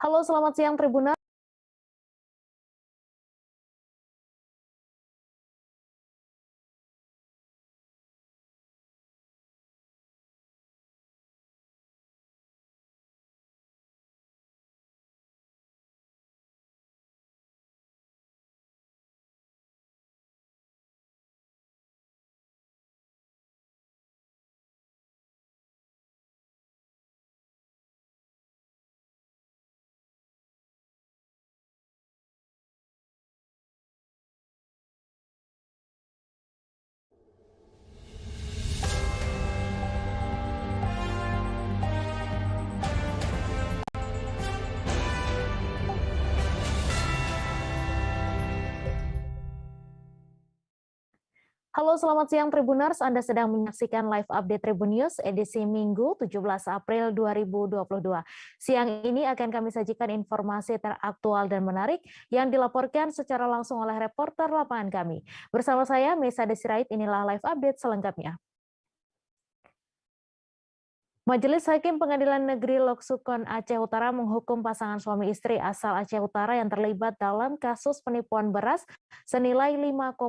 Halo, selamat siang Tribuners. Halo, selamat siang Tribuners. Anda sedang menyaksikan live update Tribun News edisi Minggu 17 April 2022. Siang ini akan kami sajikan informasi teraktual dan menarik yang dilaporkan secara langsung oleh reporter lapangan kami. Bersama saya, Mesa Desirait, inilah live update selengkapnya. Majelis Hakim Pengadilan Negeri Lok Sukon Aceh Utara menghukum pasangan suami istri asal Aceh Utara yang terlibat dalam kasus penipuan beras senilai 5,4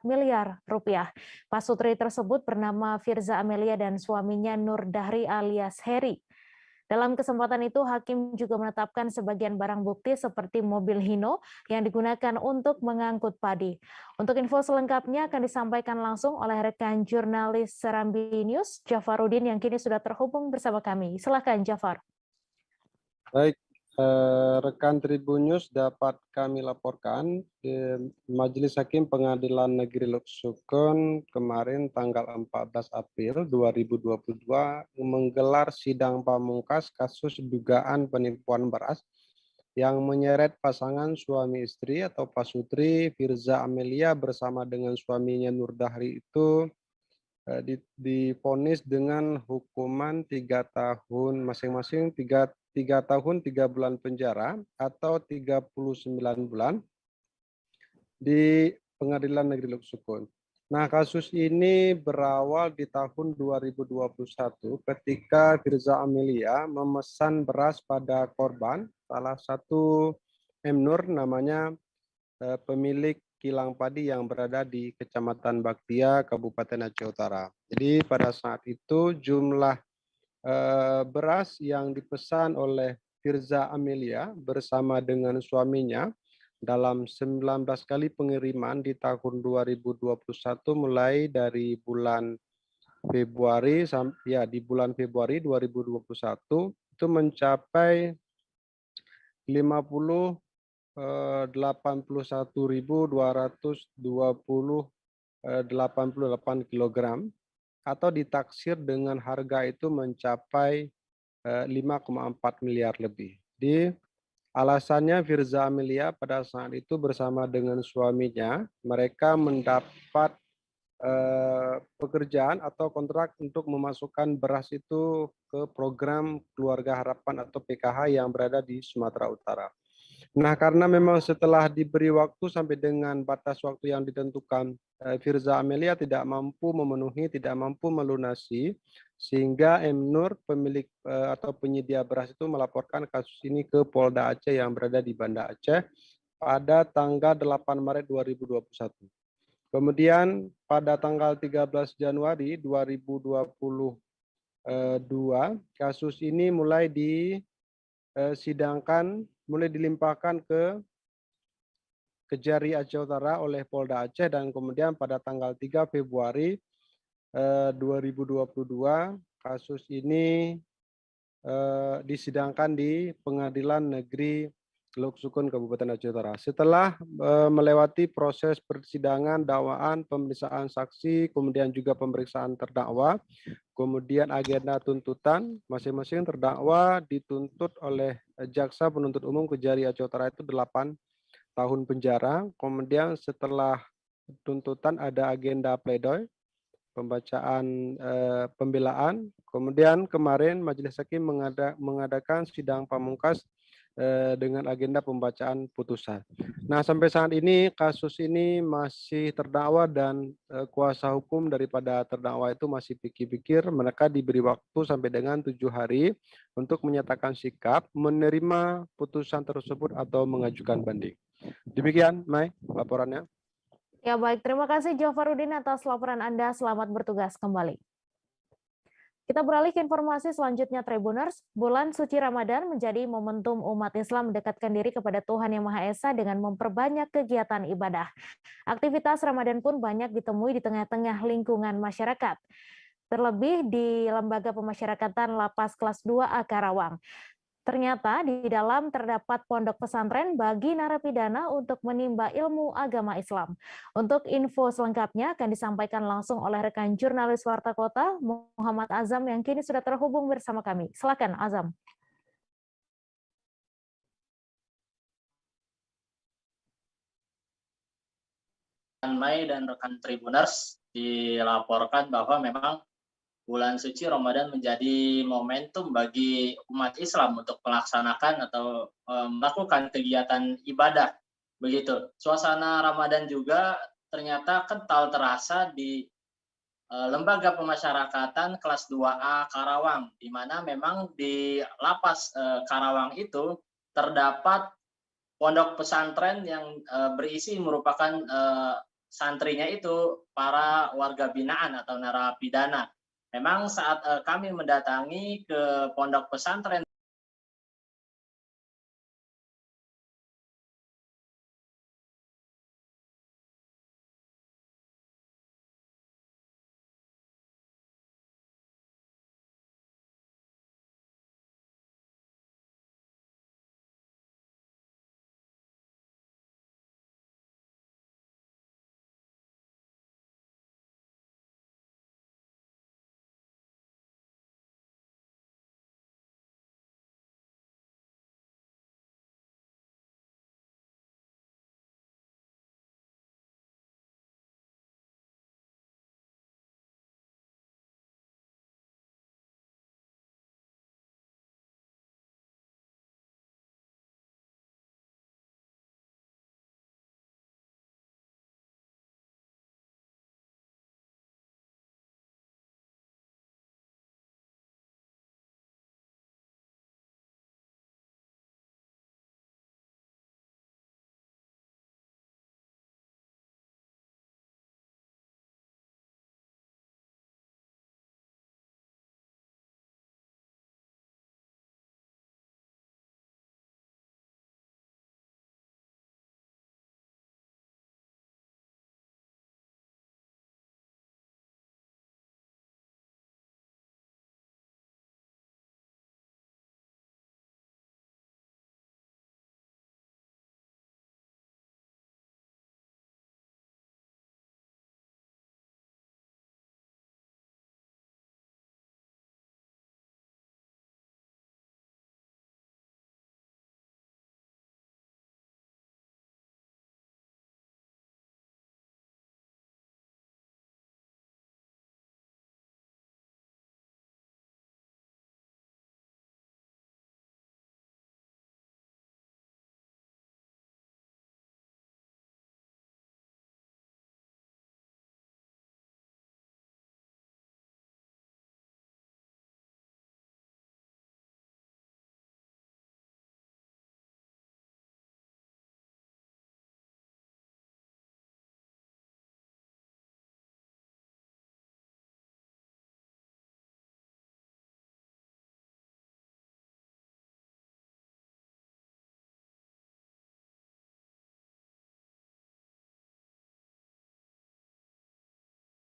miliar rupiah. Pasutri tersebut bernama Firza Amelia dan suaminya Nur Dahri alias Heri. Dalam kesempatan itu, hakim juga menetapkan sebagian barang bukti seperti mobil Hino yang digunakan untuk mengangkut padi. Untuk info selengkapnya akan disampaikan langsung oleh rekan jurnalis Serambi News, Jafarudin, yang kini sudah terhubung bersama kami. Silakan, Jafar. Baik, rekan Tribun News dapat kami laporkan, Majelis Hakim Pengadilan Negeri Lok Sukon kemarin tanggal 14 April 2022 menggelar sidang pamungkas kasus dugaan penipuan beras yang menyeret pasangan suami istri atau Pasutri Firza Amelia bersama dengan suaminya Nur Dahri itu divonis dengan hukuman 3 tahun masing-masing 3 tahun 3 bulan penjara atau 39 bulan di Pengadilan Negeri Lok Sukon. Nah, kasus ini berawal di tahun 2021 ketika Firza Amelia memesan beras pada korban, salah satu M. Nur namanya, pemilik kilang padi yang berada di Kecamatan Baktia, Kabupaten Aceh Utara. Jadi pada saat itu jumlah beras yang dipesan oleh Firza Amelia bersama dengan suaminya dalam 19 kali pengiriman di tahun 2021 mulai dari bulan Februari di bulan Februari 2021 itu mencapai 81.288 kilogram atau ditaksir dengan harga itu mencapai 5,4 miliar lebih. Di alasannya Firza Amelia pada saat itu bersama dengan suaminya, mereka mendapat pekerjaan atau kontrak untuk memasukkan beras itu ke program Keluarga Harapan atau PKH yang berada di Sumatera Utara. Nah, karena memang setelah diberi waktu sampai dengan batas waktu yang ditentukan, Firza Amelia tidak mampu memenuhi, tidak mampu melunasi, sehingga M. Nur, pemilik atau penyedia beras itu melaporkan kasus ini ke Polda Aceh yang berada di Banda Aceh pada tanggal 8 Maret 2021. Kemudian pada tanggal 13 Januari 2022, kasus ini mulai mulai dilimpahkan ke Kejari Aceh Utara oleh Polda Aceh dan kemudian pada tanggal 3 Februari 2022 kasus ini disidangkan di Pengadilan Negeri Lok Sukon Kabupaten Aceh Utara. Setelah melewati proses persidangan, dakwaan, pemeriksaan saksi, kemudian juga pemeriksaan terdakwa, kemudian agenda tuntutan, masing-masing terdakwa dituntut oleh jaksa penuntut umum Kejari Aceh Utara itu 8 tahun penjara. Kemudian setelah tuntutan ada agenda pledoi, pembacaan pembelaan. Kemudian kemarin Majelis Hakim mengadakan sidang pamungkas dengan agenda pembacaan putusan. Nah, sampai saat ini kasus ini masih terdakwa dan kuasa hukum daripada terdakwa itu masih pikir-pikir. Mereka diberi waktu sampai dengan 7 hari untuk menyatakan sikap, menerima putusan tersebut atau mengajukan banding. Demikian, Mai, laporannya. Ya baik, terima kasih Jofarudin atas laporan Anda. Selamat bertugas kembali. Kita beralih ke informasi selanjutnya, Tribuners. Bulan suci Ramadan menjadi momentum umat Islam mendekatkan diri kepada Tuhan Yang Maha Esa dengan memperbanyak kegiatan ibadah. Aktivitas Ramadan pun banyak ditemui di tengah-tengah lingkungan masyarakat. Terlebih di Lembaga Pemasyarakatan Lapas Kelas 2A Karawang. Ternyata di dalam terdapat pondok pesantren bagi narapidana untuk menimba ilmu agama Islam. Untuk info selengkapnya akan disampaikan langsung oleh rekan jurnalis Warta Kota, Muhammad Azam, yang kini sudah terhubung bersama kami. Silakan, Azam. Mai dan rekan Tribuners dilaporkan bahwa memang bulan suci Ramadan menjadi momentum bagi umat Islam untuk melaksanakan atau melakukan kegiatan ibadah. Begitu. Suasana Ramadan juga ternyata kental terasa di Lembaga Pemasyarakatan kelas 2A Karawang, di mana memang di lapas Karawang itu terdapat pondok pesantren yang berisi merupakan santrinya itu para warga binaan atau narapidana. Memang saat kami mendatangi ke pondok pesantren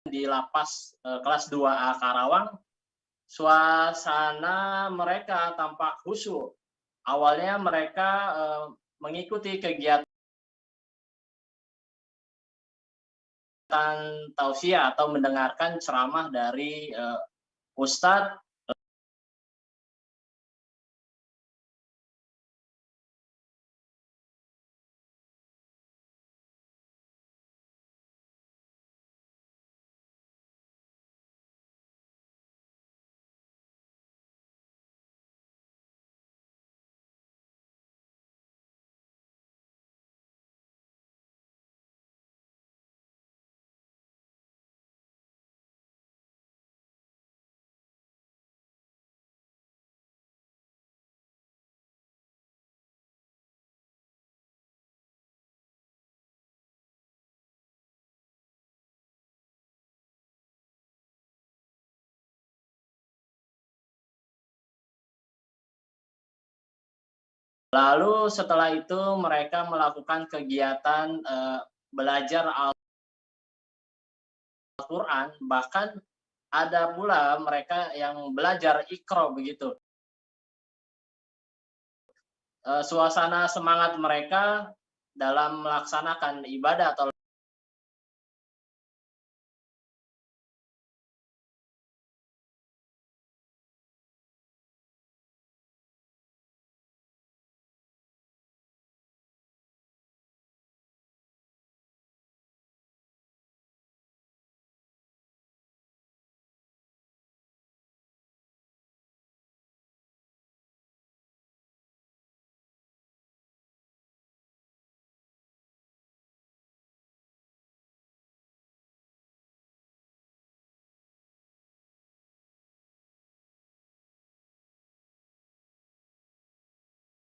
di lapas kelas 2A Karawang, suasana mereka tampak khusyuk. Awalnya mereka mengikuti kegiatan tausiah atau mendengarkan ceramah dari Ustadz Lalu setelah itu mereka melakukan kegiatan belajar Al-Quran, bahkan ada pula mereka yang belajar Iqra begitu. Suasana semangat mereka dalam melaksanakan ibadah atau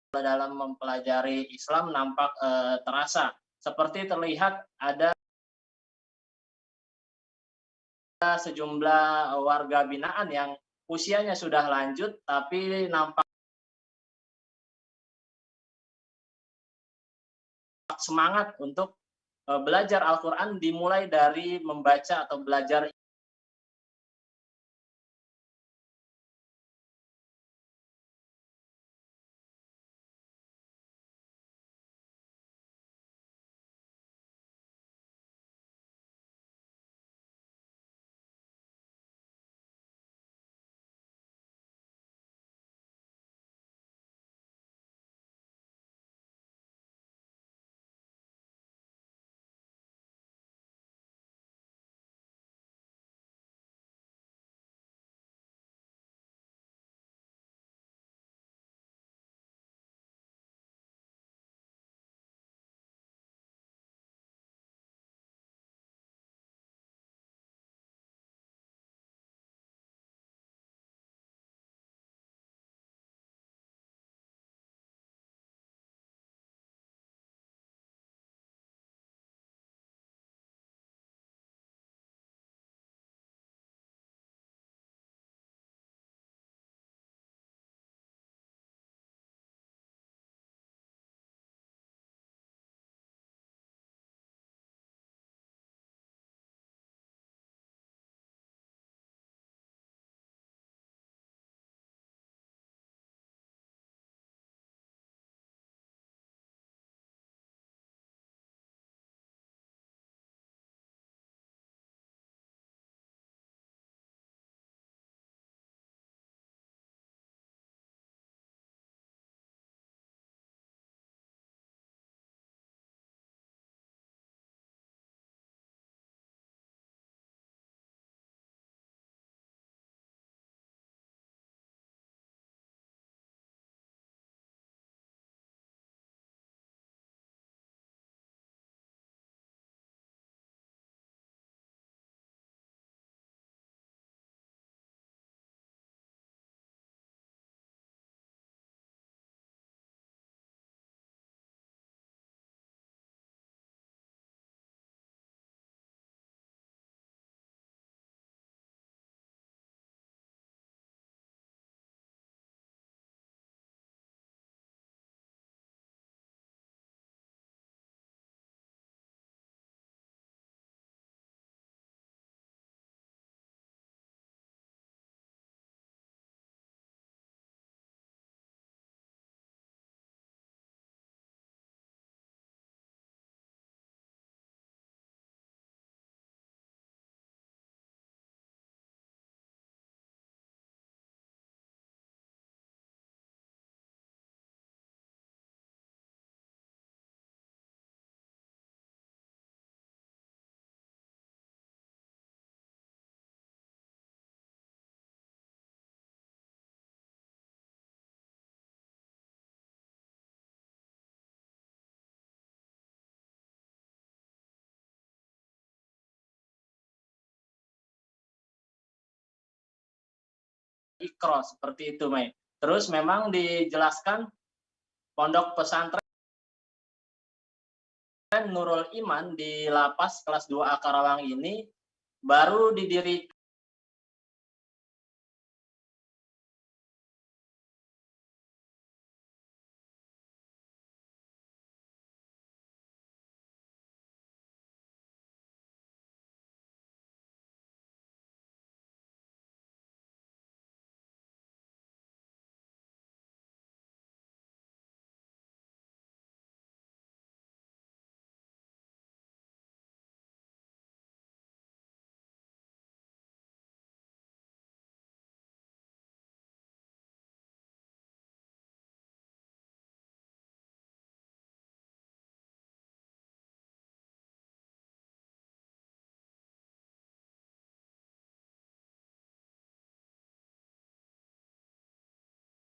dalam mempelajari Islam nampak terasa. Seperti terlihat ada sejumlah warga binaan yang usianya sudah lanjut, tapi nampak semangat untuk belajar Al-Quran, dimulai dari membaca atau belajar Iqra, seperti itu, Mei. Terus memang dijelaskan pondok pesantren Nurul Iman di Lapas kelas 2A Karawang ini baru didirikan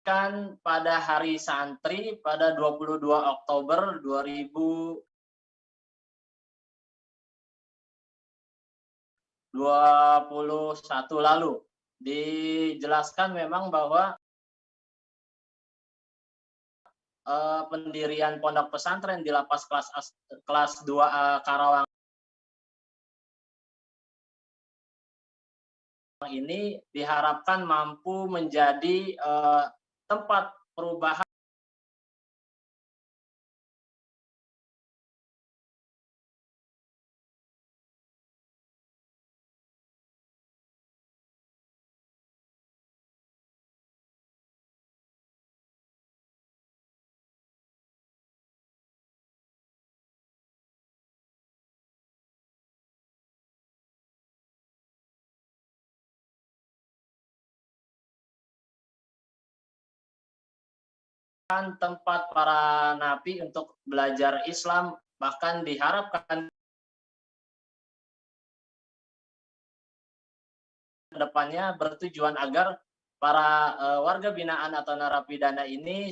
kan pada Hari Santri pada 22 Oktober 2021 lalu. Dijelaskan memang bahwa pendirian pondok pesantren di lapas kelas 2A Karawang ini diharapkan mampu menjadi tempat perubahan tempat para napi untuk belajar Islam, bahkan diharapkan depannya bertujuan agar para warga binaan atau narapidana ini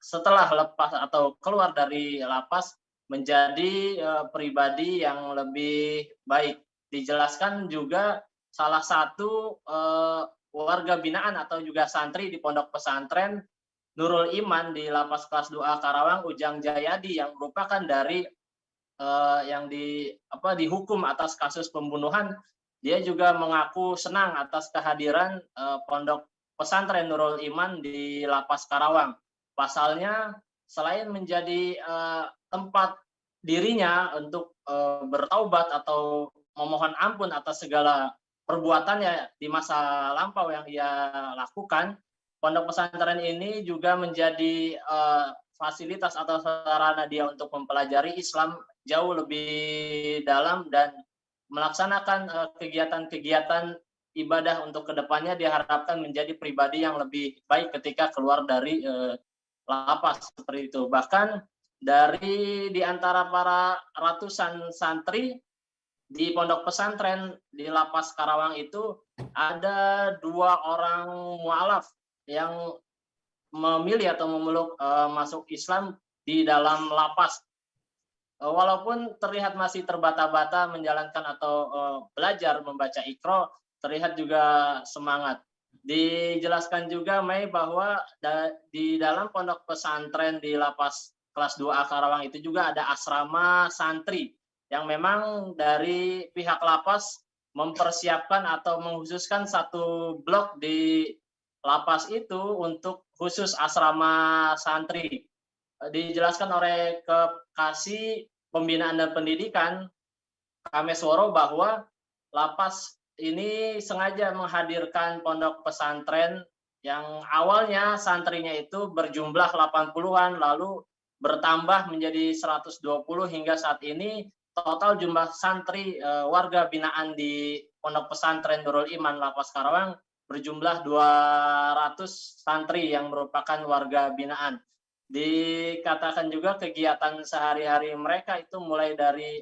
setelah lepas atau keluar dari lapas menjadi pribadi yang lebih baik. Dijelaskan juga salah satu warga binaan atau juga santri di pondok pesantren Nurul Iman di lapas kelas 2A Karawang, Ujang Jayadi, yang merupakan dari yang dihukum atas kasus pembunuhan. Dia juga mengaku senang atas kehadiran pondok pesantren Nurul Iman di lapas Karawang. Pasalnya, selain menjadi tempat dirinya untuk bertaubat atau memohon ampun atas segala perbuatannya di masa lampau yang ia lakukan, pondok pesantren ini juga menjadi fasilitas atau sarana dia untuk mempelajari Islam jauh lebih dalam dan melaksanakan kegiatan-kegiatan ibadah untuk kedepannya diharapkan menjadi pribadi yang lebih baik ketika keluar dari lapas seperti itu. Bahkan di antara para ratusan santri di pondok pesantren di lapas Karawang itu ada 2 orang mualaf yang memilih atau memeluk masuk Islam di dalam lapas. Walaupun terlihat masih terbata-bata menjalankan atau belajar membaca Iqra, terlihat juga semangat. Dijelaskan juga Mei bahwa di dalam pondok pesantren di lapas kelas 2A Karawang itu juga ada asrama santri yang memang dari pihak lapas mempersiapkan atau mengkhususkan satu blok di lapas itu untuk khusus asrama santri. Dijelaskan oleh Kasih Pembinaan dan Pendidikan Kamesworo bahwa lapas ini sengaja menghadirkan pondok pesantren yang awalnya santrinya itu berjumlah 80-an, lalu bertambah menjadi 120 hingga saat ini total jumlah santri warga binaan di Pondok Pesantren Nurul Iman Lapas Karawang berjumlah 200 santri yang merupakan warga binaan. Dikatakan juga kegiatan sehari-hari mereka itu mulai dari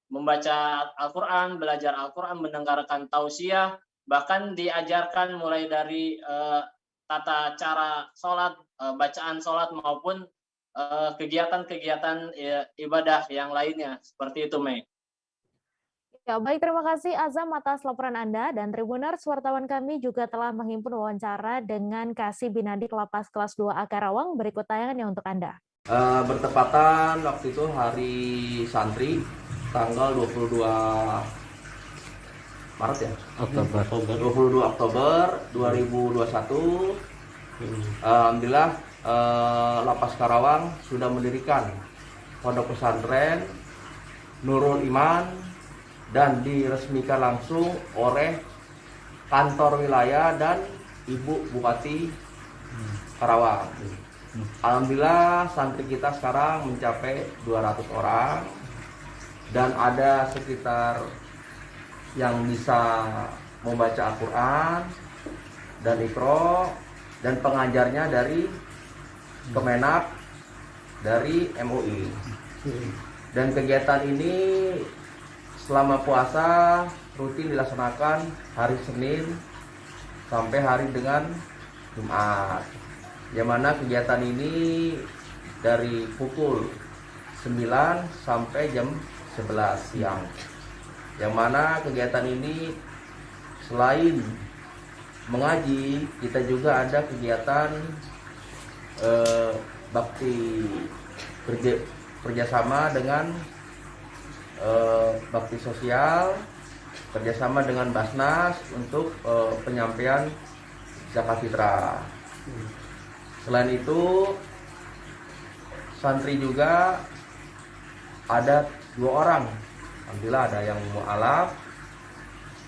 membaca Al-Quran, belajar Al-Quran, mendengarkan tausiah, bahkan diajarkan mulai dari tata cara sholat, bacaan sholat maupun kegiatan-kegiatan ibadah yang lainnya. Seperti itu, Mei. Ya, baik, terima kasih Azam atas laporan Anda, dan Tribuners, wartawan kami juga telah menghimpun wawancara dengan Kasih Binadik Lapas Kelas 2A Karawang. Berikut tayangannya untuk Anda. Bertepatan waktu itu hari santri tanggal 22 Maret ya? Oktober. 22 Oktober 2021. Alhamdulillah Lapas Karawang sudah mendirikan Pondok Pesantren Nurul Iman dan diresmikan langsung oleh kantor wilayah dan Ibu Bupati Karawang. Alhamdulillah santri kita sekarang mencapai 200 orang dan ada sekitar yang bisa membaca Al-Quran dan Iqra, dan pengajarnya dari Kemenak, dari MUI. Dan kegiatan ini selama puasa rutin dilaksanakan hari Senin sampai hari dengan Jumat. Yang mana kegiatan ini dari pukul 9 sampai jam 11 siang. Yang mana kegiatan ini selain mengaji, kita juga ada kegiatan bakti kerjasama dengan bakti sosial, kerjasama dengan Basnas untuk penyampaian zakat fitrah. Selain itu, santri juga ada 2 orang. Alhamdulillah ada yang mu'alaf.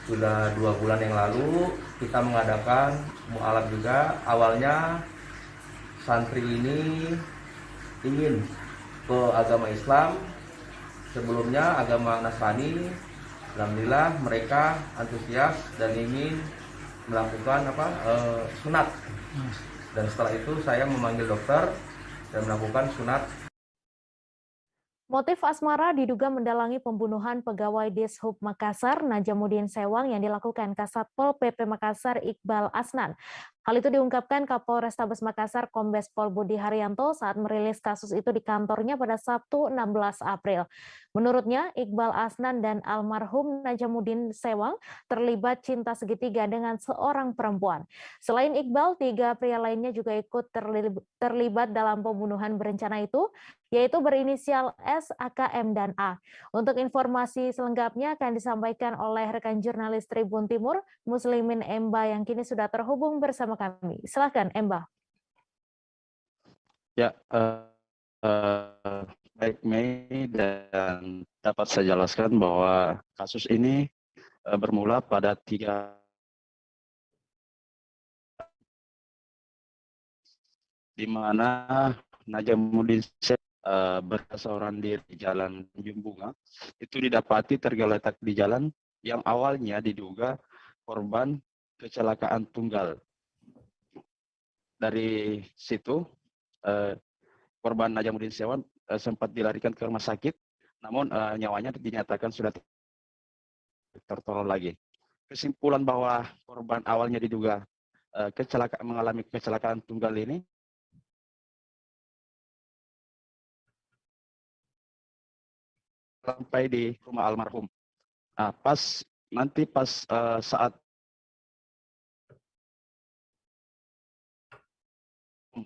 Sudah 2 bulan yang lalu kita mengadakan mu'alaf juga. Awalnya santri ini ingin ke agama Islam, sebelumnya agama Nasrani. Alhamdulillah mereka antusias dan ingin melakukan sunat. Dan setelah itu saya memanggil dokter dan melakukan sunat. Motif asmara diduga mendalangi pembunuhan pegawai Dishub Makassar Najamuddin Sewang yang dilakukan Kasatpol PP Makassar Iqbal Asnan. Hal itu diungkapkan Kapolrestabes Makassar Kombes Pol Budi Haryanto saat merilis kasus itu di kantornya pada Sabtu 16 April. Menurutnya, Iqbal Asnan dan almarhum Najamuddin Sewang terlibat cinta segitiga dengan seorang perempuan. Selain Iqbal, 3 pria lainnya juga ikut terlibat dalam pembunuhan berencana itu, yaitu berinisial S, AKM, dan A. Untuk informasi selengkapnya akan disampaikan oleh rekan jurnalis Tribun Timur, Muslimin Emba, yang kini sudah terhubung bersama kami. Silakan, Emba. Ya, baik Mei, dan dapat saya jelaskan bahwa kasus ini bermula pada 3 di mana Najamuddin berkesoran diri di Jalan Tanjung Bunga itu didapati tergeletak di jalan yang awalnya diduga korban kecelakaan tunggal. Dari situ korban Najamuddin Sewang sempat dilarikan ke rumah sakit, namun nyawanya dinyatakan sudah tertolong lagi. Kesimpulan bahwa korban awalnya diduga mengalami kecelakaan tunggal ini sampai di rumah almarhum. Nah, pas saat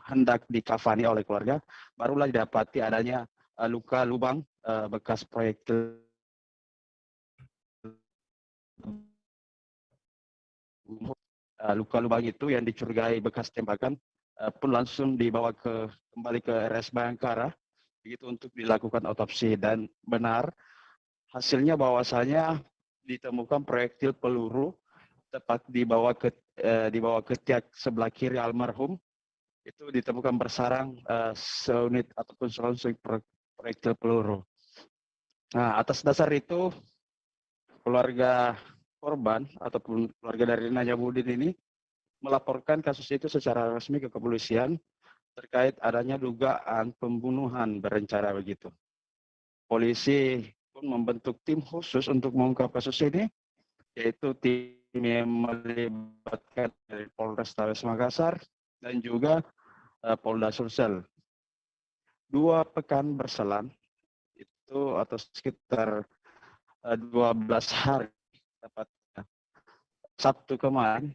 hendak dikafani oleh keluarga, barulah didapati adanya luka lubang bekas proyektil luka lubang itu yang dicurigai bekas tembakan pun langsung dibawa kembali ke RS Bayangkara begitu untuk dilakukan otopsi, dan benar hasilnya bahwasanya ditemukan proyektil peluru tepat di bawah ketiak sebelah kiri almarhum itu ditemukan bersarang seunit ataupun selongsong proyektil peluru. Nah, atas dasar itu keluarga korban ataupun keluarga dari Najamuddin ini melaporkan kasus itu secara resmi ke kepolisian terkait adanya dugaan pembunuhan berencana begitu. Polisi pun membentuk tim khusus untuk mengungkap kasus ini, yaitu tim yang melibatkan dari Polrestabes Makassar dan juga Polda Sulsel. 2 pekan berselang itu atau sekitar 12 hari tepatnya Sabtu kemarin,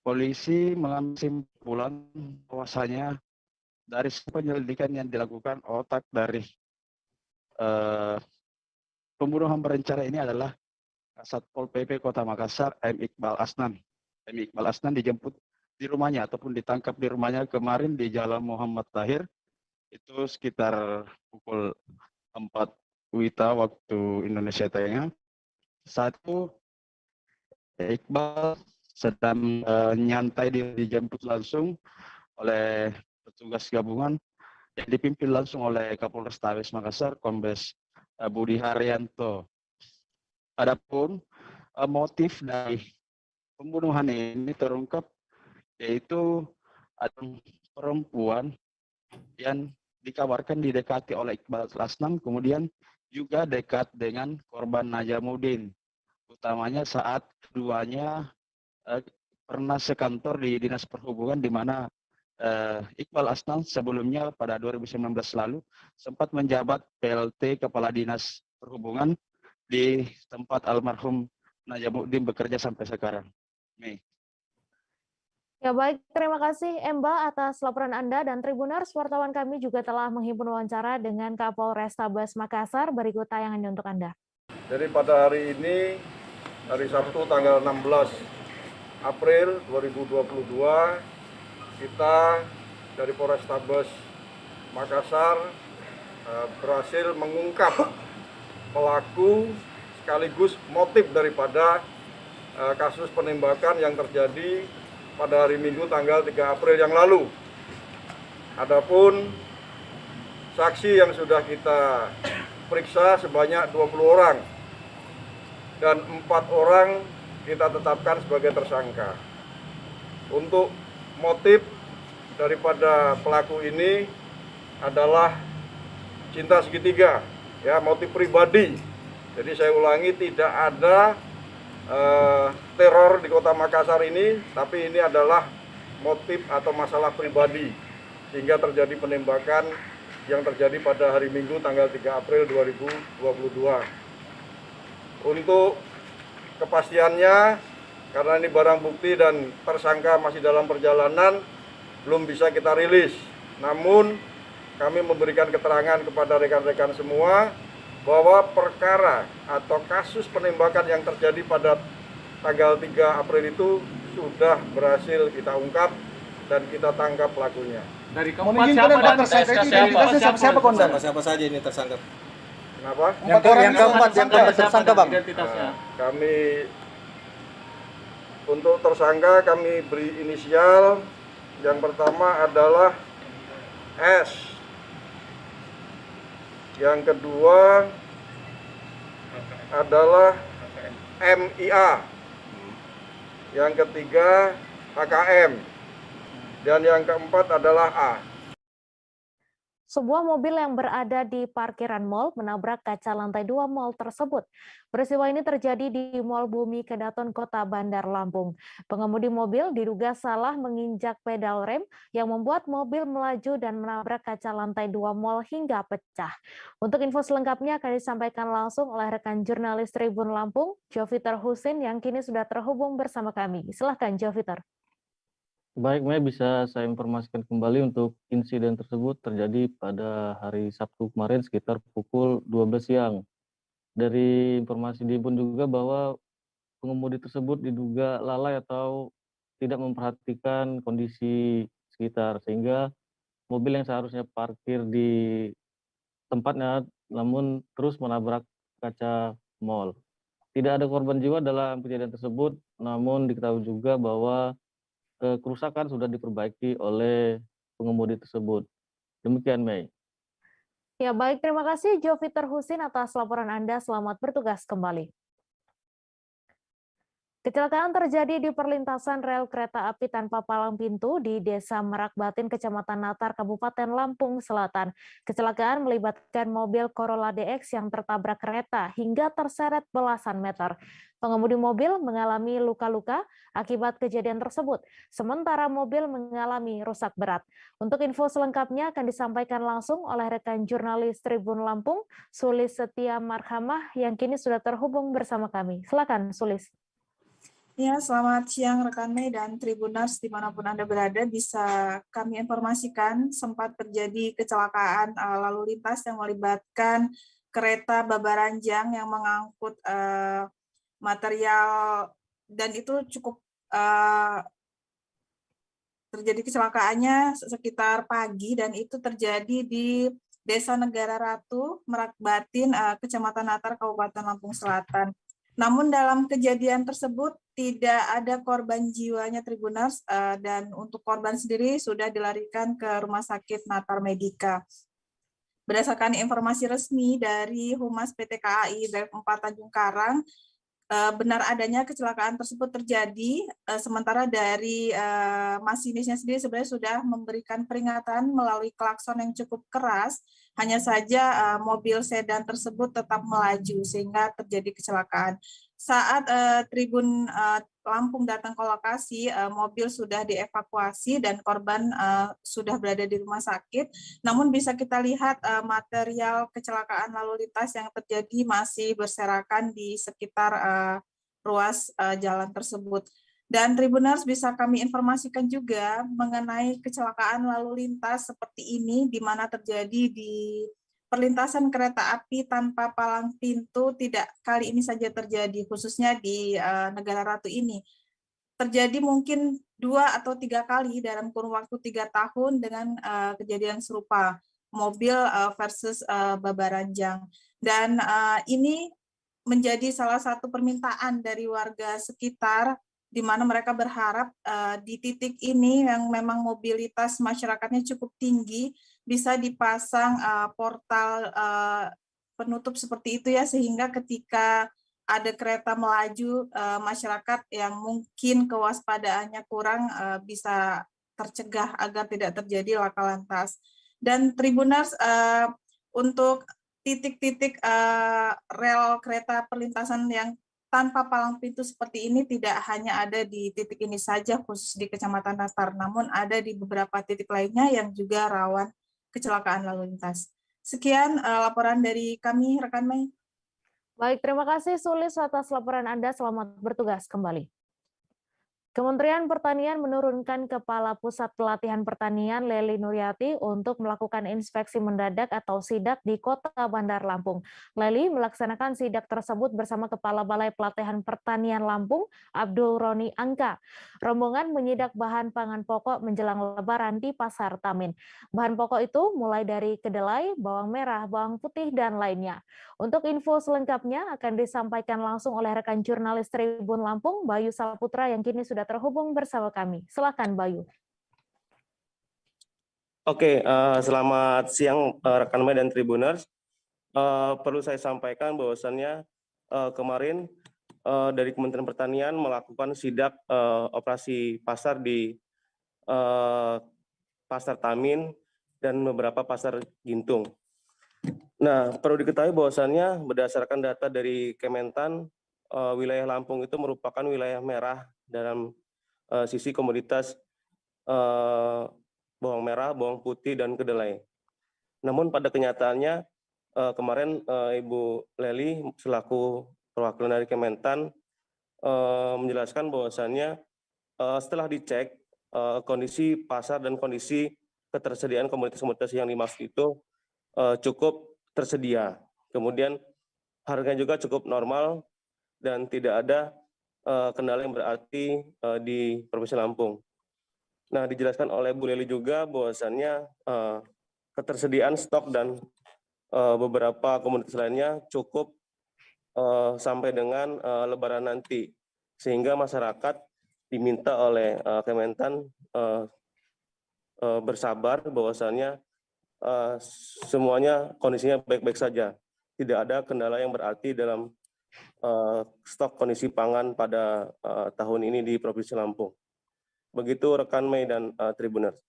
polisi mengambil kesimpulan bahwasanya dari penyelidikan yang dilakukan otak dari pembunuhan berencana ini adalah Satpol PP Kota Makassar M. Iqbal Asnan. M. Iqbal Asnan dijemput di rumahnya ataupun ditangkap di rumahnya kemarin di Jalan Muhammad Tahir itu sekitar pukul 4 WITA waktu Indonesia Tengah. Saat itu Iqbal sedang nyantai dijemput langsung oleh petugas gabungan yang dipimpin langsung oleh Kapolrestabes Makassar Kombes Budi Haryanto. Adapun motif dari pembunuhan ini terungkap, yaitu ada perempuan yang dikabarkan didekati oleh Iqbal Asnan, kemudian juga dekat dengan korban Najamuddin, utamanya saat keduanya pernah sekantor di Dinas Perhubungan, di mana Iqbal Asnan sebelumnya pada 2019 lalu sempat menjabat PLT Kepala Dinas Perhubungan di tempat almarhum Najamuddin bekerja sampai sekarang. Nih. Ya baik, terima kasih Emba atas laporan Anda, dan Tribuners, wartawan kami juga telah menghimpun wawancara dengan Kapolrestabes Makassar. Berikut tayangannya untuk Anda. Jadi pada hari ini, hari Sabtu tanggal 16 April 2022, kita dari Polrestabes Makassar berhasil mengungkap pelaku sekaligus motif daripada kasus penembakan yang terjadi pada hari Minggu tanggal 3 April yang lalu. Adapun saksi yang sudah kita periksa sebanyak 20 orang dan 4 orang kita tetapkan sebagai tersangka. Untuk motif daripada pelaku ini adalah cinta segitiga, ya, motif pribadi. Jadi saya ulangi, tidak ada teror di Kota Makassar ini, tapi ini adalah motif atau masalah pribadi sehingga terjadi penembakan yang terjadi pada hari Minggu tanggal 3 April 2022. Untuk kepastiannya, karena ini barang bukti dan tersangka masih dalam perjalanan, belum bisa kita rilis. Namun kami memberikan keterangan kepada rekan-rekan semua bahwa perkara atau kasus penembakan yang terjadi pada tanggal 3 April itu sudah berhasil kita ungkap dan kita tangkap pelakunya. Dari keempat siapa dan tersangka itu identitasnya siapa Konden? Siapa saja ini tersangka? Kenapa? Yang keempat tersangka Bang. Identitasnya. Kami untuk tersangka kami beri inisial. Yang pertama adalah S. Yang kedua adalah MIA. Yang ketiga HKM. Dan yang keempat adalah A. Sebuah mobil yang berada di parkiran mal menabrak kaca lantai 2 mal tersebut. Peristiwa ini terjadi di Mall Bumi Kedaton, Kota Bandar Lampung. Pengemudi mobil diduga salah menginjak pedal rem yang membuat mobil melaju dan menabrak kaca lantai 2 mal hingga pecah. Untuk info selengkapnya akan disampaikan langsung oleh rekan jurnalis Tribun Lampung, Joviter Husin, yang kini sudah terhubung bersama kami. Silahkan Joviter. Baik, Mei, bisa saya informasikan kembali untuk insiden tersebut terjadi pada hari Sabtu kemarin sekitar pukul 12 siang. Dari informasi dihimpun juga bahwa pengemudi tersebut diduga lalai atau tidak memperhatikan kondisi sekitar, sehingga mobil yang seharusnya parkir di tempatnya namun terus menabrak kaca mal. Tidak ada korban jiwa dalam kejadian tersebut, namun diketahui juga bahwa kerusakan sudah diperbaiki oleh pengemudi tersebut. Demikian, Mei. Ya, baik. Terima kasih Joviter Husin atas laporan Anda. Selamat bertugas kembali. Kecelakaan terjadi di perlintasan rel kereta api tanpa palang pintu di Desa Merak Batin, Kecamatan Natar, Kabupaten Lampung Selatan. Kecelakaan melibatkan mobil Corolla DX yang tertabrak kereta hingga terseret belasan meter. Pengemudi mobil mengalami luka-luka akibat kejadian tersebut, sementara mobil mengalami rusak berat. Untuk info selengkapnya akan disampaikan langsung oleh rekan jurnalis Tribun Lampung, Sulis Setia Marhamah, yang kini sudah terhubung bersama kami. Silakan, Sulis. Ya, selamat siang rekan Mei dan Tribuners dimanapun Anda berada. Bisa kami informasikan sempat terjadi kecelakaan lalu lintas yang melibatkan kereta Babaranjang yang mengangkut material, dan itu cukup terjadi kecelakaannya sekitar pagi, dan itu terjadi di Desa Negara Ratu, Merak Batin, Kecamatan Natar, Kabupaten Lampung Selatan. Namun dalam kejadian tersebut tidak ada korban jiwanya Tribuners, dan untuk korban sendiri sudah dilarikan ke Rumah Sakit Natar Medika. Berdasarkan informasi resmi dari Humas PT KAI Daerah 4 Tanjung Karang, benar adanya kecelakaan tersebut terjadi, sementara dari masinisnya sendiri sebenarnya sudah memberikan peringatan melalui klakson yang cukup keras, hanya saja mobil sedan tersebut tetap melaju sehingga terjadi kecelakaan. Saat Tribun Lampung datang ke lokasi, mobil sudah dievakuasi dan korban sudah berada di rumah sakit. Namun bisa kita lihat material kecelakaan lalu lintas yang terjadi masih berserakan di sekitar ruas jalan tersebut. Dan Tribuners, bisa kami informasikan juga mengenai kecelakaan lalu lintas seperti ini, di mana terjadi di perlintasan kereta api tanpa palang pintu. Tidak kali ini saja terjadi, khususnya di Negara Ratu ini. Terjadi mungkin 2 atau 3 kali dalam kurun waktu 3 tahun dengan kejadian serupa, mobil versus Babaranjang. Dan ini menjadi salah satu permintaan dari warga sekitar, di mana mereka berharap di titik ini yang memang mobilitas masyarakatnya cukup tinggi, bisa dipasang portal penutup seperti itu ya, sehingga ketika ada kereta melaju, masyarakat yang mungkin kewaspadaannya kurang bisa tercegah agar tidak terjadi laka lantas. Dan Tribuners, untuk titik-titik rel kereta perlintasan yang tanpa palang pintu seperti ini tidak hanya ada di titik ini saja, khusus di Kecamatan Natar, namun ada di beberapa titik lainnya yang juga rawan kecelakaan lalu lintas. Sekian laporan dari kami, rekan Mei. Baik, terima kasih Sulis atas laporan Anda. Selamat bertugas kembali. Kementerian Pertanian menurunkan Kepala Pusat Pelatihan Pertanian Lely Nuryati untuk melakukan inspeksi mendadak atau sidak di Kota Bandar Lampung. Lely melaksanakan sidak tersebut bersama Kepala Balai Pelatihan Pertanian Lampung, Abdul Roni Angka. Rombongan menyidak bahan pangan pokok menjelang Lebaran di Pasar Tamin. Bahan pokok itu mulai dari kedelai, bawang merah, bawang putih, dan lainnya. Untuk info selengkapnya akan disampaikan langsung oleh rekan jurnalis Tribun Lampung, Bayu Saputra, yang kini sudah terhubung bersama kami. Silakan, Bayu. Oke, selamat siang rekan Mei dan Tribuners. Perlu saya sampaikan bahwasannya kemarin dari Kementerian Pertanian melakukan sidak operasi pasar di Pasar Tamin dan beberapa pasar Gintung. Nah, perlu diketahui bahwasannya berdasarkan data dari Kementan, wilayah Lampung itu merupakan wilayah merah dalam sisi komoditas bawang merah, bawang putih, dan kedelai. Namun pada kenyataannya kemarin Ibu Lely selaku perwakilan dari Kementan menjelaskan bahwasannya setelah dicek kondisi pasar dan kondisi ketersediaan komoditas-komoditas yang dimaksud itu cukup tersedia. Kemudian harganya juga cukup normal dan tidak ada kendala yang berarti di Provinsi Lampung. Nah, dijelaskan oleh Bu Lely juga bahwasannya ketersediaan stok dan beberapa komoditas lainnya cukup sampai dengan Lebaran nanti, sehingga masyarakat diminta oleh Kementan bersabar, bahwasannya semuanya kondisinya baik-baik saja. Tidak ada kendala yang berarti dalam stok kondisi pangan pada tahun ini di Provinsi Lampung. Begitu rekan Mei dan Tribuners.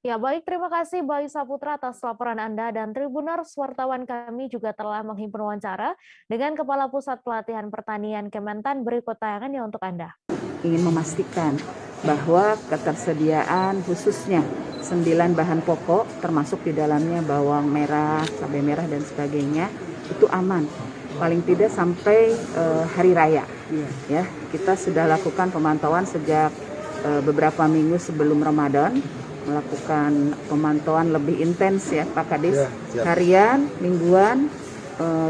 Ya, baik, terima kasih Bayu Saputra atas laporan Anda, dan Tribuners, wartawan kami juga telah menghimpun wawancara dengan Kepala Pusat Pelatihan Pertanian Kementan. Berikut tayangannya untuk Anda. Ingin memastikan bahwa ketersediaan khususnya 9 bahan pokok termasuk di dalamnya bawang merah, cabai merah dan sebagainya itu aman. Paling tidak sampai hari raya. Ya, kita sudah lakukan pemantauan sejak beberapa minggu sebelum Ramadan, melakukan pemantauan lebih intens ya Pak Kadis, harian, mingguan,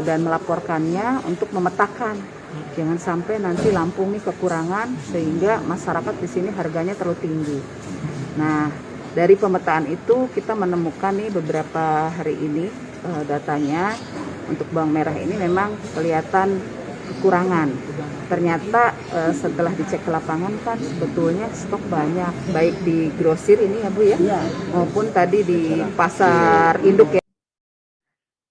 dan melaporkannya untuk memetakan. Jangan sampai nanti Lampung ini kekurangan sehingga masyarakat di sini harganya terlalu tinggi. Nah, dari pemetaan itu kita menemukan nih beberapa hari ini datanya untuk bawang merah ini memang kelihatan kekurangan. Ternyata setelah dicek ke lapangan kan sebetulnya stok banyak, baik di grosir ini ya Bu ya, maupun tadi di pasar induk ya.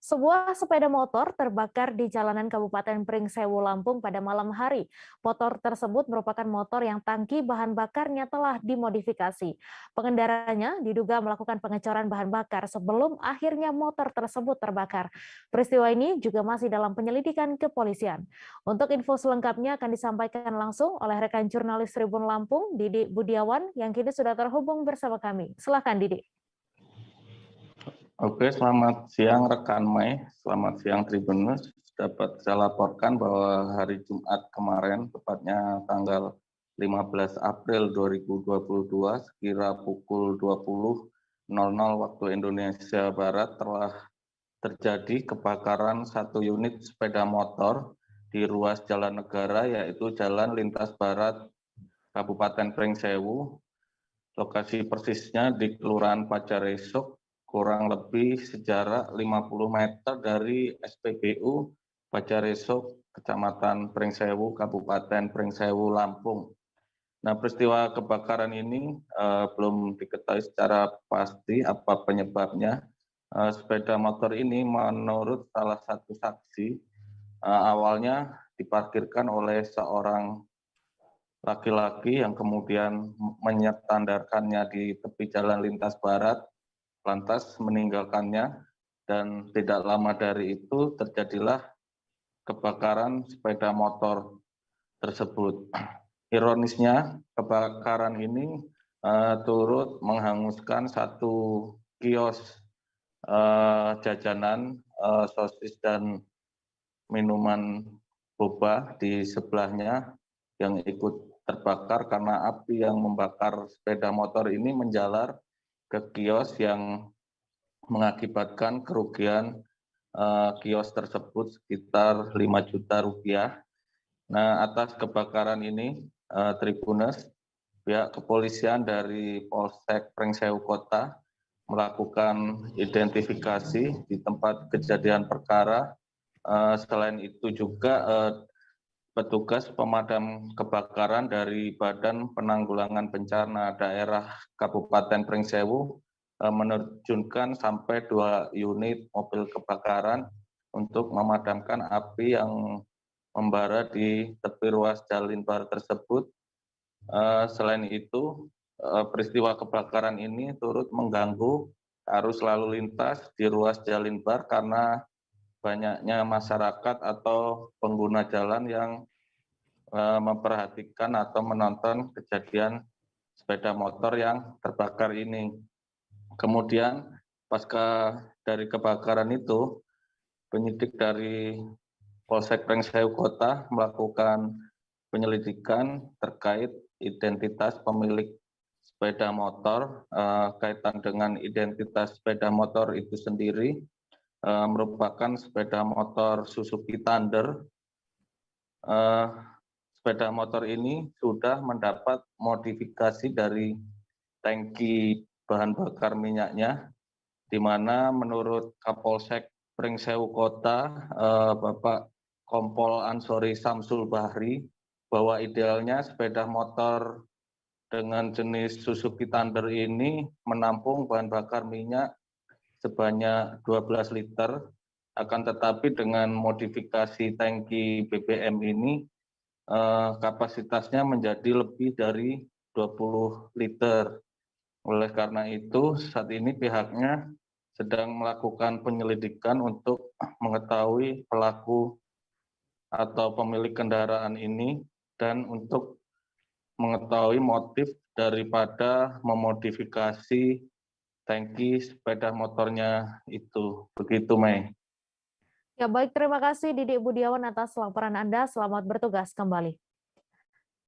Sebuah sepeda motor terbakar di jalanan Kabupaten Pringsewu, Lampung pada malam hari. Motor tersebut merupakan motor yang tangki bahan bakarnya telah dimodifikasi. Pengendaranya diduga melakukan pengecoran bahan bakar sebelum akhirnya motor tersebut terbakar. Peristiwa ini juga masih dalam penyelidikan kepolisian. Untuk info selengkapnya akan disampaikan langsung oleh rekan jurnalis Tribun Lampung, Didi Budiawan, yang kini sudah terhubung bersama kami. Silakan Didi. Oke, selamat siang rekan Mei, selamat siang Tribuners. Dapat saya laporkan bahwa hari Jumat kemarin, tepatnya tanggal 15 April 2022, sekira pukul 20.00 waktu Indonesia Barat, telah terjadi kebakaran satu unit sepeda motor di ruas jalan negara, yaitu Jalan Lintas Barat Kabupaten Pringsewu. Lokasi persisnya di Kelurahan Pajaresuk, kurang lebih sejarak 50 meter dari SPBU Pajaresuk, Kecamatan Pringsewu, Kabupaten Pringsewu, Lampung. Nah, peristiwa kebakaran ini belum diketahui secara pasti apa penyebabnya. Sepeda motor ini menurut salah satu saksi awalnya diparkirkan oleh seorang laki-laki yang kemudian menyetandarkannya di tepi jalan lintas barat, lantas meninggalkannya, dan tidak lama dari itu terjadilah kebakaran sepeda motor tersebut. Ironisnya, kebakaran ini turut menghanguskan satu kios jajanan sosis dan minuman boba di sebelahnya yang ikut terbakar karena api yang membakar sepeda motor ini menjalar ke kios yang mengakibatkan kerugian kios tersebut sekitar 5 juta rupiah. Nah, atas kebakaran ini, Tribuners, pihak kepolisian dari Polsek Pringsewu Kota melakukan identifikasi di tempat kejadian perkara. Selain itu juga petugas pemadam kebakaran dari Badan Penanggulangan Bencana Daerah Kabupaten Pringsewu menerjunkan sampai 2 unit mobil kebakaran untuk memadamkan api yang membara di tepi ruas Jalan Bar tersebut. Selain itu, peristiwa kebakaran ini turut mengganggu arus lalu lintas di ruas Jalan Bar karena banyaknya masyarakat atau pengguna jalan yang memperhatikan atau menonton kejadian sepeda motor yang terbakar ini. Kemudian pasca dari kebakaran itu, penyidik dari Polsek Pringsewu Kota melakukan penyelidikan terkait identitas pemilik sepeda motor. Kaitan dengan identitas sepeda motor itu sendiri merupakan sepeda motor Suzuki Thunder. Sepeda motor ini sudah mendapat modifikasi dari tangki bahan bakar minyaknya, di mana menurut Kapolsek Pringsewu Kota, Bapak Kompol Ansori Samsul Bahri, bahwa idealnya sepeda motor dengan jenis Suzuki Thunder ini menampung bahan bakar minyak sebanyak 12 liter, akan tetapi dengan modifikasi tangki BBM ini kapasitasnya menjadi lebih dari 20 liter. Oleh karena itu, saat ini pihaknya sedang melakukan penyelidikan untuk mengetahui pelaku atau pemilik kendaraan ini dan untuk mengetahui motif daripada memodifikasi tangki sepeda motornya itu. Begitu, Mei. Ya baik, terima kasih Didik Budiawan atas laporan Anda. Selamat bertugas kembali.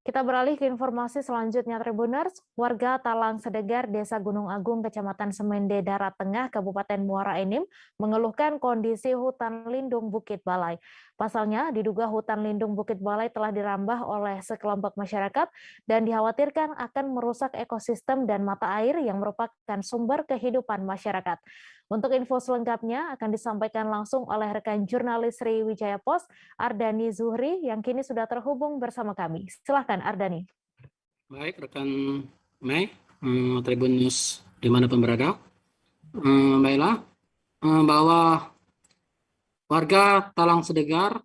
Kita beralih ke informasi selanjutnya, Tribuners. Warga Talang Sedegar, Desa Gunung Agung, Kecamatan Semende, Darat Tengah, Kabupaten Muara Enim, mengeluhkan kondisi hutan lindung Bukit Balai. Pasalnya, diduga hutan lindung Bukit Balai telah dirambah oleh sekelompok masyarakat dan dikhawatirkan akan merusak ekosistem dan mata air yang merupakan sumber kehidupan masyarakat. Untuk info selengkapnya akan disampaikan langsung oleh rekan jurnalis Sriwijaya Post, Ardani Zuhri, yang kini sudah terhubung bersama kami. Silakan Ardani. Baik, rekan Mei, Tribun News dimanapun berada. Baiklah, bahwa warga Talang Sedegar,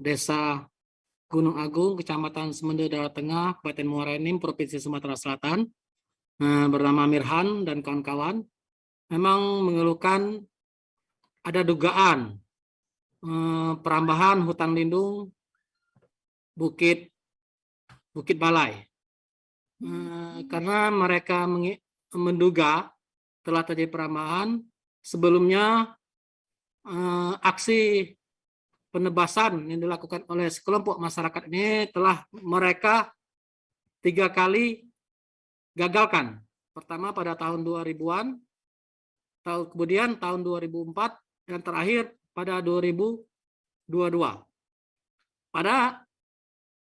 Desa Gunung Agung, Kecamatan Semende, Darat Tengah, Kabupaten Muara Enim, Provinsi Sumatera Selatan, bernama Mirhan dan kawan-kawan, memang mengeluhkan ada dugaan perambahan hutan lindung Bukit Balai, karena mereka menduga telah terjadi perambahan. Sebelumnya aksi penebasan yang dilakukan oleh sekelompok masyarakat ini telah mereka 3 kali gagalkan. Pertama pada tahun 2000-an, kemudian tahun 2004, dan terakhir pada 2022. Pada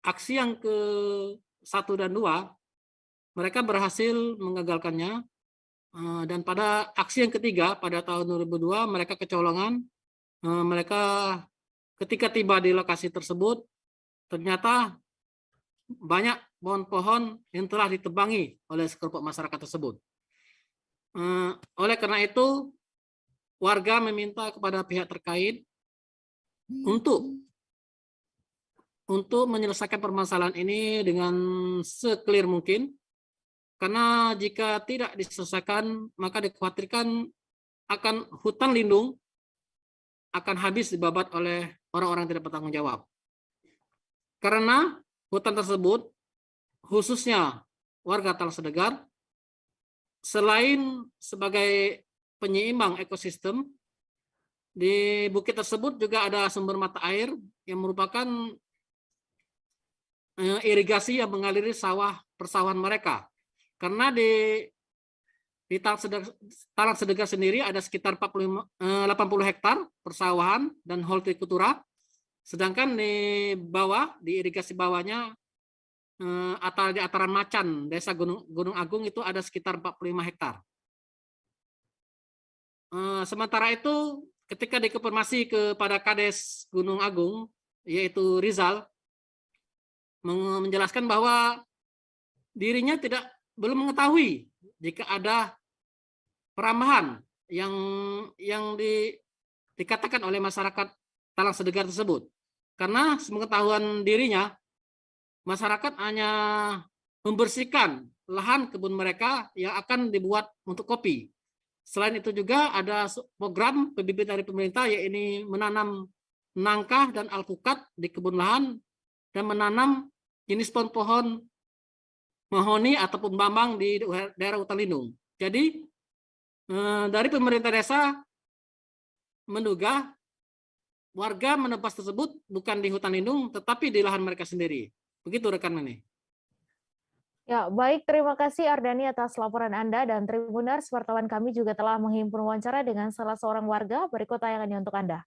aksi yang ke-1 dan 2, mereka berhasil mengagalkannya, dan pada aksi yang ketiga pada tahun 2002 mereka kecolongan. Mereka ketika tiba di lokasi tersebut, ternyata banyak pohon-pohon yang telah ditebangi oleh sekelompok masyarakat tersebut. Oleh karena itu, warga meminta kepada pihak terkait untuk menyelesaikan permasalahan ini dengan se-clear mungkin, karena jika tidak diselesaikan, maka dikhawatirkan akan hutan lindung akan habis dibabat oleh orang-orang tidak bertanggung jawab. Karena hutan tersebut, khususnya warga Talang Sedegar, selain sebagai penyeimbang ekosistem, di bukit tersebut juga ada sumber mata air yang merupakan irigasi yang mengaliri persawahan mereka. Karena di Talang Sedegar sendiri ada sekitar 80 hektar persawahan dan hortikultura, sedangkan di bawah, di irigasi bawahnya, di Ataran Macan, Desa Gunung Agung, itu ada sekitar 45 hektar. Sementara itu, ketika dikonfirmasi kepada Kades Gunung Agung, yaitu Rizal, menjelaskan bahwa dirinya belum mengetahui jika ada perambahan yang dikatakan oleh masyarakat Talang Sedegar tersebut. Karena sepengetahuan dirinya, masyarakat hanya membersihkan lahan kebun mereka yang akan dibuat untuk kopi. Selain itu juga ada program pembibit dari pemerintah, yaitu menanam nangka dan alpukat di kebun lahan dan menanam jenis pohon mahoni ataupun bambang di daerah hutan lindung. Jadi dari pemerintah desa menduga warga menebas tersebut bukan di hutan lindung, tetapi di lahan mereka sendiri. Begitu rekan Mani. Ya, baik, terima kasih Ardani atas laporan Anda, dan Tribuners, wartawan kami juga telah menghimpun wawancara dengan salah seorang warga. Berikut tayangannya untuk Anda.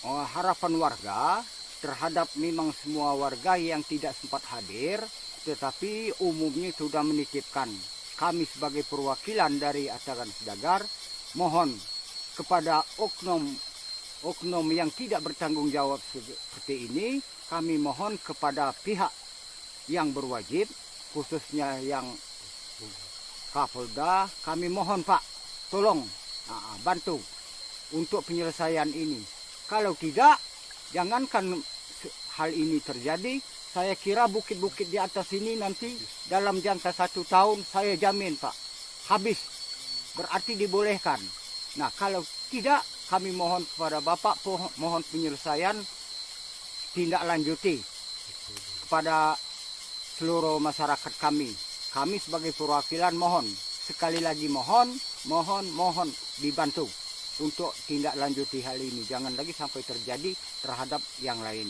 Harapan warga terhadap memang semua warga yang tidak sempat hadir, tetapi umumnya sudah menitipkan. Kami sebagai perwakilan dari Ataran Sedegar mohon kepada oknum oknum yang tidak bertanggung jawab seperti ini, kami mohon kepada pihak yang berwajib, khususnya yang Kapolda, kami mohon Pak, tolong bantu untuk penyelesaian ini. Kalau tidak, jangankan hal ini terjadi, saya kira bukit-bukit di atas ini nanti dalam jangka 1 tahun saya jamin Pak, habis, berarti dibolehkan. Nah kalau tidak, kami mohon kepada Bapak, mohon penyelesaian, tindak lanjuti kepada seluruh masyarakat kami. Kami sebagai perwakilan mohon, sekali lagi mohon dibantu untuk tindak lanjuti hal ini. Jangan lagi sampai terjadi terhadap yang lain.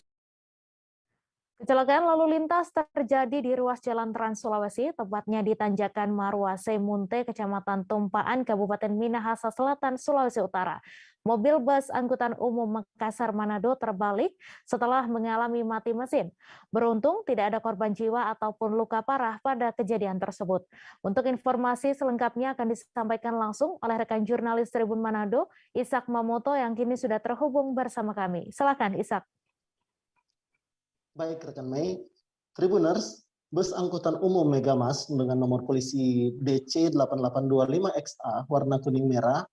Kecelakaan lalu lintas terjadi di ruas Jalan Trans Sulawesi, tepatnya di Tanjakan Maruase Munte, Kecamatan Tumpaan, Kabupaten Minahasa Selatan, Sulawesi Utara. Mobil bus angkutan umum Makassar Manado terbalik setelah mengalami mati mesin. Beruntung tidak ada korban jiwa ataupun luka parah pada kejadian tersebut. Untuk informasi selengkapnya akan disampaikan langsung oleh rekan jurnalis Tribun Manado, Ishak Mamoto, yang kini sudah terhubung bersama kami. Silakan Ishak. Baik rekan Mei, Tribuners, bus angkutan umum Megamas dengan nomor polisi DC 8825XA warna kuning merah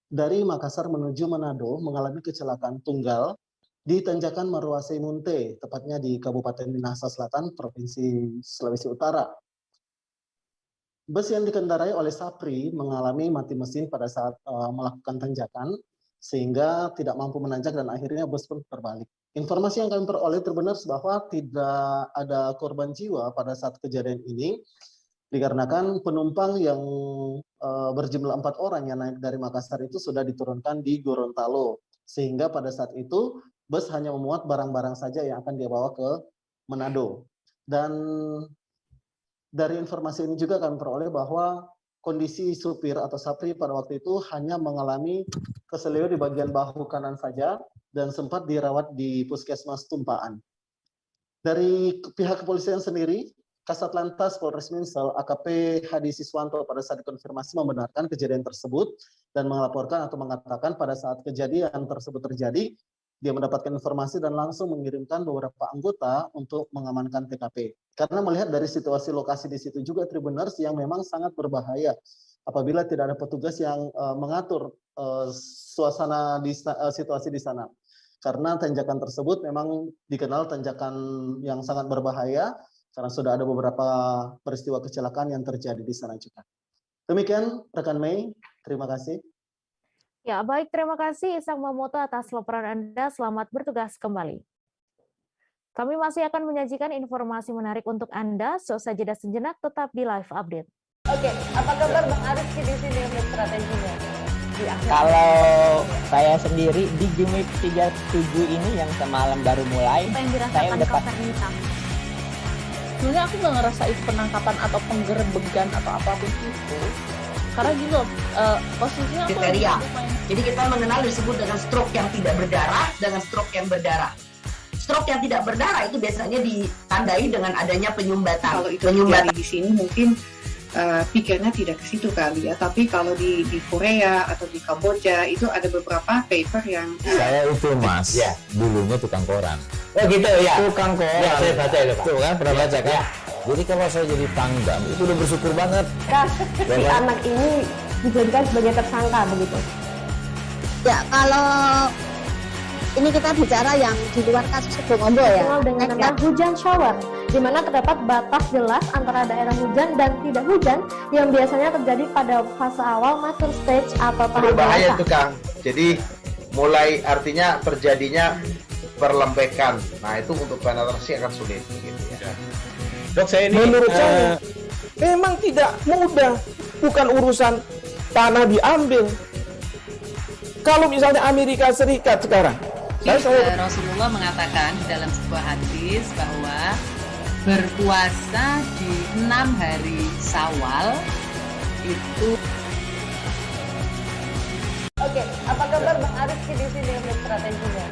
dari Makassar menuju Manado mengalami kecelakaan tunggal di Tanjakan Maruase Munte, tepatnya di Kabupaten Minahasa Selatan, Provinsi Sulawesi Utara. Bus yang dikendarai oleh Sapri mengalami mati mesin pada saat melakukan tanjakan, sehingga tidak mampu menanjak dan akhirnya bus pun terbalik. Informasi yang kami peroleh Tribuners bahwa tidak ada korban jiwa pada saat kejadian ini, dikarenakan penumpang yang berjumlah 4 orang yang naik dari Makassar itu sudah diturunkan di Gorontalo, sehingga pada saat itu bus hanya memuat barang-barang saja yang akan dibawa ke Manado. Dan dari informasi ini juga kami peroleh bahwa kondisi supir atau Sapri pada waktu itu hanya mengalami keseleo di bagian bahu kanan saja dan sempat dirawat di Puskesmas Tumpaan. Dari pihak kepolisian sendiri, Kasat Lantas Polres Minsel AKP Hadi Siswanto pada saat dikonfirmasi membenarkan kejadian tersebut dan melaporkan atau mengatakan pada saat kejadian tersebut terjadi, dia mendapatkan informasi dan langsung mengirimkan beberapa anggota untuk mengamankan TKP. Karena melihat dari situasi lokasi di situ juga Tribuners yang memang sangat berbahaya apabila tidak ada petugas yang mengatur suasana di situasi di sana. Karena tanjakan tersebut memang dikenal tanjakan yang sangat berbahaya karena sudah ada beberapa peristiwa kecelakaan yang terjadi di sana juga. Demikian rekan Mei, terima kasih. Ya, baik, terima kasih Ishak Mamoto atas laporan Anda. Selamat bertugas kembali. Kami masih akan menyajikan informasi menarik untuk Anda. Seusai jeda sejenak, tetap di Live Update. Oke, apa kabar Bang Ariski di sini untuk strateginya? Kalau saya sendiri di Gimik 37 ini yang semalam baru mulai, saya udah hitam. Sebenarnya aku nggak ngerasain penangkapan atau penggerebegan atau apapun itu. Karena gitu, posisinya aku kriteria. Jadi kita mengenal disebut dengan stroke yang tidak berdarah dengan stroke yang berdarah. Stroke yang tidak berdarah itu biasanya ditandai dengan adanya penyumbatan. Kalau itu terjadi di sini mungkin pikirnya tidak ke situ kali ya. Tapi kalau di Korea atau di Kamboja itu ada beberapa paper yang saya itu Mas, ya, dulunya tukang koran. Oh gitu ya. Tukang koran. Ya, saya baca itu Pak. Tuh kan pernah baca kan? Ya. Jadi kalau saya jadi tanggam itu udah bersyukur banget. Si anak ini dijadikan sebagai tersangka begitu. Ya, kalau ini kita bicara yang di luar kasus Sebongombo ya. Dengan nama hujan shower, di mana terdapat batas jelas antara daerah hujan dan tidak hujan yang biasanya terjadi pada fase awal mature stage atau tahap berbahaya itu Kang. Jadi mulai artinya terjadinya perlembekan. Nah itu untuk penetrasi akan sulit gitu ya. Dok, saya ini menurut saya memang tidak mudah, bukan urusan tanah diambil. Kalau misalnya Amerika Serikat sekarang, Rasulullah mengatakan dalam sebuah hadis bahwa berpuasa di 6 hari Syawal itu. Oke, apa kabar Bang Ariski di sini untuk strateginya?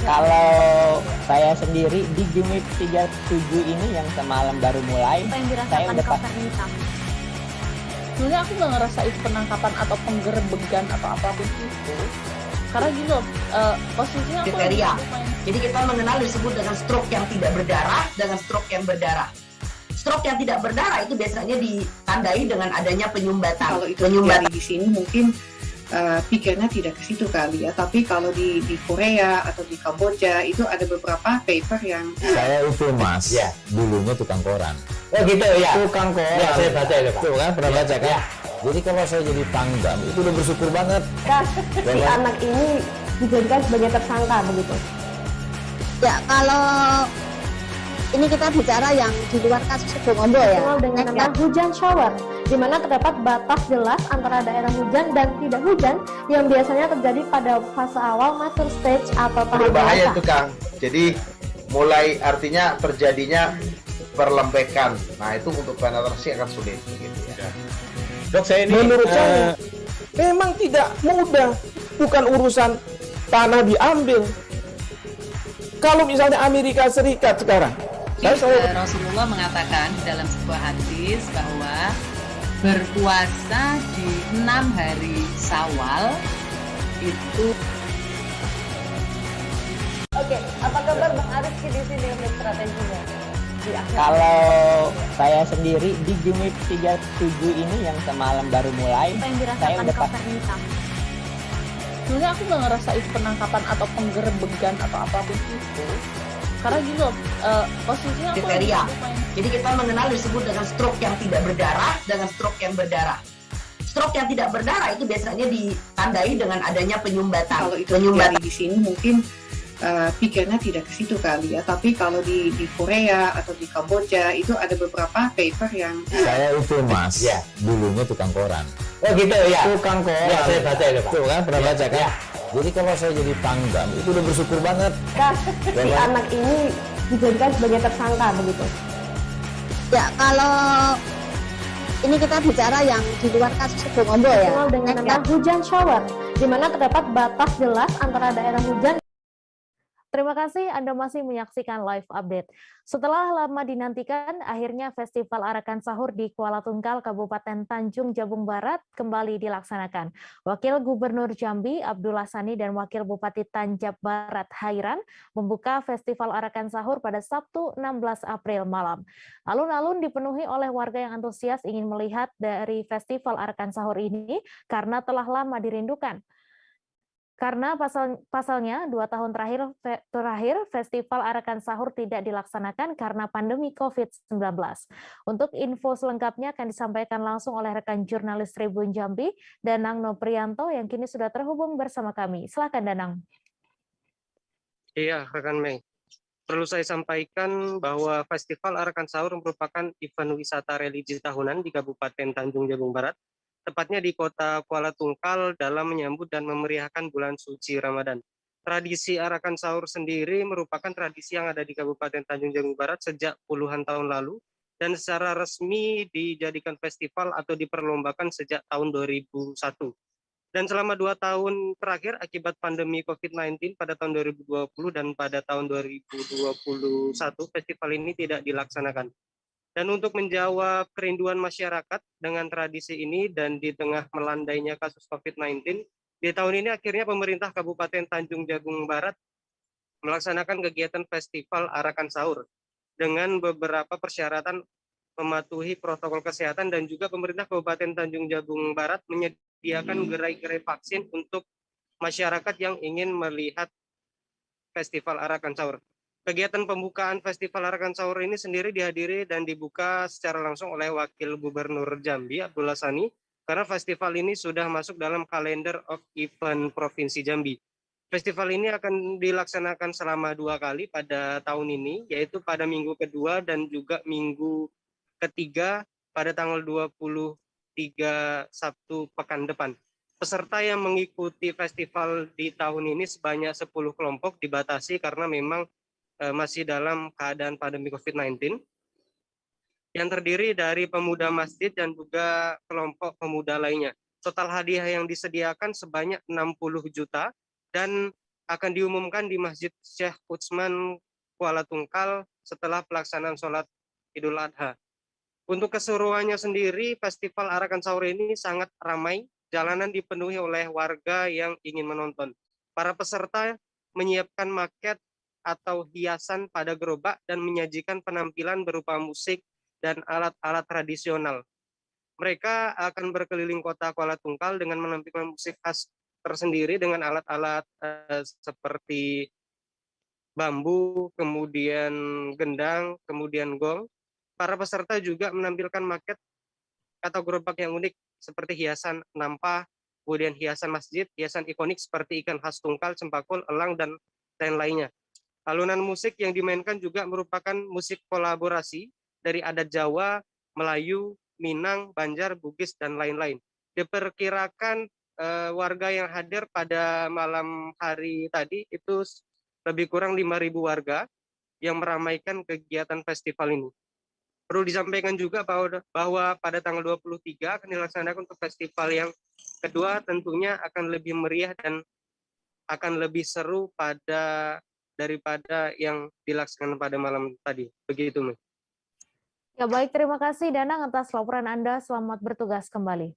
Kalau saya sendiri di Gimik 37 ini yang semalam baru mulai, saya udah hitam. Sebenarnya aku nggak ngerasain penangkapan atau penggerebegan atau apapun itu. Karena gini loh, posisinya aku kriteria. Jadi kita mengenal disebut dengan stroke yang tidak berdarah dengan stroke yang berdarah. Stroke yang tidak berdarah itu biasanya ditandai dengan adanya penyumbatan. Kalau itu terjadi di sini mungkin pikirnya tidak ke situ kali ya, tapi kalau di Korea atau di Kamboja itu ada beberapa paper yang Saya itu Mas, dulunya tukang koran. Oh gitu ya. Tukang koran. Ya, saya baca itu Pak. Tuh kan, pernah baca kan? Ya. Jadi kalau saya jadi pangdam, itu udah bersyukur banget. Si anak ini dijadikan sebagai tersangka begitu. Ya, kalau ini kita bicara yang di luar kasus Sebongombo ya. Dengan nama hujan shower, di mana terdapat batas jelas antara daerah hujan dan tidak hujan yang biasanya terjadi pada fase awal mature stage atau tahap Berbahaya dewasa. itu Kang. Jadi mulai artinya terjadinya perlembekan. Nah itu untuk penetrasi akan sulit. Gitu ya. Dok, saya ini menurut saya memang tidak mudah. Bukan urusan tanah diambil. Kalau misalnya Amerika Serikat sekarang, Rasulullah mengatakan dalam sebuah hadis bahwa berpuasa di 6 hari Syawal itu. Oke, apa kabar Bang Arifki di sini untuk strateginya? Kalau saya sendiri di Jumip 37 ini yang semalam baru mulai, Apa yang saya dirasakan udah Kak Fernita? sebenarnya aku nggak ngerasain penangkapan atau penggerebegan atau apapun itu. Karena gini loh, posisinya aku kriteria. Jadi kita mengenal disebut dengan stroke yang tidak berdarah dengan stroke yang berdarah. Stroke yang tidak berdarah itu biasanya ditandai dengan adanya penyumbatan. kalau itu terjadi di sini mungkin pikirnya tidak ke situ kali ya, tapi kalau di Korea atau di Kamboja itu ada beberapa paper yang Saya itu Mas, dulunya tukang koran. Oh gitu ya. Tukang koran. Ya, saya baca itu Pak. Tuh kan, pernah baca kan? Ya. Jadi kalau saya jadi pangdam, itu udah bersyukur banget. Si anak ini dijadikan sebagai tersangka begitu. Ya, kalau ini kita bicara yang di luar kasus Sebongombo ya. Dengan nama hujan shower, di mana terdapat batas jelas antara daerah hujan. Terima kasih Anda masih menyaksikan live update. Setelah lama dinantikan, akhirnya Festival Arakan Sahur di Kuala Tungkal, Kabupaten Tanjung Jabung Barat kembali dilaksanakan. Wakil Gubernur Jambi Abdullah Sani dan Wakil Bupati Tanjab Barat Hairan membuka Festival Arakan Sahur pada Sabtu 16 April malam. Alun-alun dipenuhi oleh warga yang antusias ingin melihat dari Festival Arakan Sahur ini karena telah lama dirindukan. Karena pasalnya 2 tahun terakhir Festival Arakan Sahur tidak dilaksanakan karena pandemi COVID-19. Untuk info selengkapnya akan disampaikan langsung oleh rekan jurnalis Tribun Jambi, Danang Noprianto, yang kini sudah terhubung bersama kami. Silakan Danang. Iya, rekan Mei. Perlu saya sampaikan bahwa Festival Arakan Sahur merupakan event wisata religi tahunan di Kabupaten Tanjung Jabung Barat, tepatnya di kota Kuala Tungkal dalam menyambut dan memeriahkan bulan suci Ramadan. Tradisi Arakan Sahur sendiri merupakan tradisi yang ada di Kabupaten Tanjung Jabung Barat sejak puluhan tahun lalu dan secara resmi dijadikan festival atau diperlombakan sejak tahun 2001. Dan selama 2 tahun terakhir akibat pandemi COVID-19 pada tahun 2020 dan pada tahun 2021 festival ini tidak dilaksanakan. Dan untuk menjawab kerinduan masyarakat dengan tradisi ini dan di tengah melandainya kasus COVID-19, di tahun ini akhirnya pemerintah Kabupaten Tanjung Jabung Barat melaksanakan kegiatan Festival Arakan Sahur dengan beberapa persyaratan mematuhi protokol kesehatan, dan juga pemerintah Kabupaten Tanjung Jabung Barat menyediakan gerai-gerai vaksin untuk masyarakat yang ingin melihat Festival Arakan Sahur. Kegiatan pembukaan Festival Arakan Sahur ini sendiri dihadiri dan dibuka secara langsung oleh Wakil Gubernur Jambi Abdullah Sani, karena festival ini sudah masuk dalam kalender of event Provinsi Jambi. Festival ini akan dilaksanakan selama 2 kali pada tahun ini, yaitu pada minggu kedua dan juga minggu ketiga pada tanggal 23 Sabtu pekan depan. Peserta yang mengikuti festival di tahun ini sebanyak 10 kelompok, dibatasi karena memang masih dalam keadaan pandemi COVID-19, yang terdiri dari pemuda masjid dan juga kelompok pemuda lainnya. Total hadiah yang disediakan sebanyak 60 juta dan akan diumumkan di Masjid Syekh Utsman Kuala Tungkal setelah pelaksanaan sholat Idul Adha. Untuk keseruannya sendiri, Festival Arakan Sahur ini sangat ramai, jalanan dipenuhi oleh warga yang ingin menonton. Para peserta menyiapkan maket atau hiasan pada gerobak dan menyajikan penampilan berupa musik dan alat-alat tradisional. Mereka akan berkeliling kota Kuala Tungkal dengan menampilkan musik khas tersendiri dengan alat-alat seperti bambu, kemudian gendang, kemudian gong. Para peserta juga menampilkan maket atau gerobak yang unik seperti hiasan nampah, kemudian hiasan masjid, hiasan ikonik seperti ikan khas tungkal, cempakul, elang, dan lain-lainnya. Alunan musik yang dimainkan juga merupakan musik kolaborasi dari adat Jawa, Melayu, Minang, Banjar, Bugis, dan lain-lain. Diperkirakan warga yang hadir pada malam hari tadi itu lebih kurang 5.000 warga yang meramaikan kegiatan festival ini. Perlu disampaikan juga bahwa pada tanggal 23 akan dilaksanakan untuk festival yang kedua, tentunya akan lebih meriah dan akan lebih seru daripada yang dilaksanakan pada malam tadi. Begitu, Mbak. Ya baik, terima kasih Danang atas laporan Anda. Selamat bertugas kembali.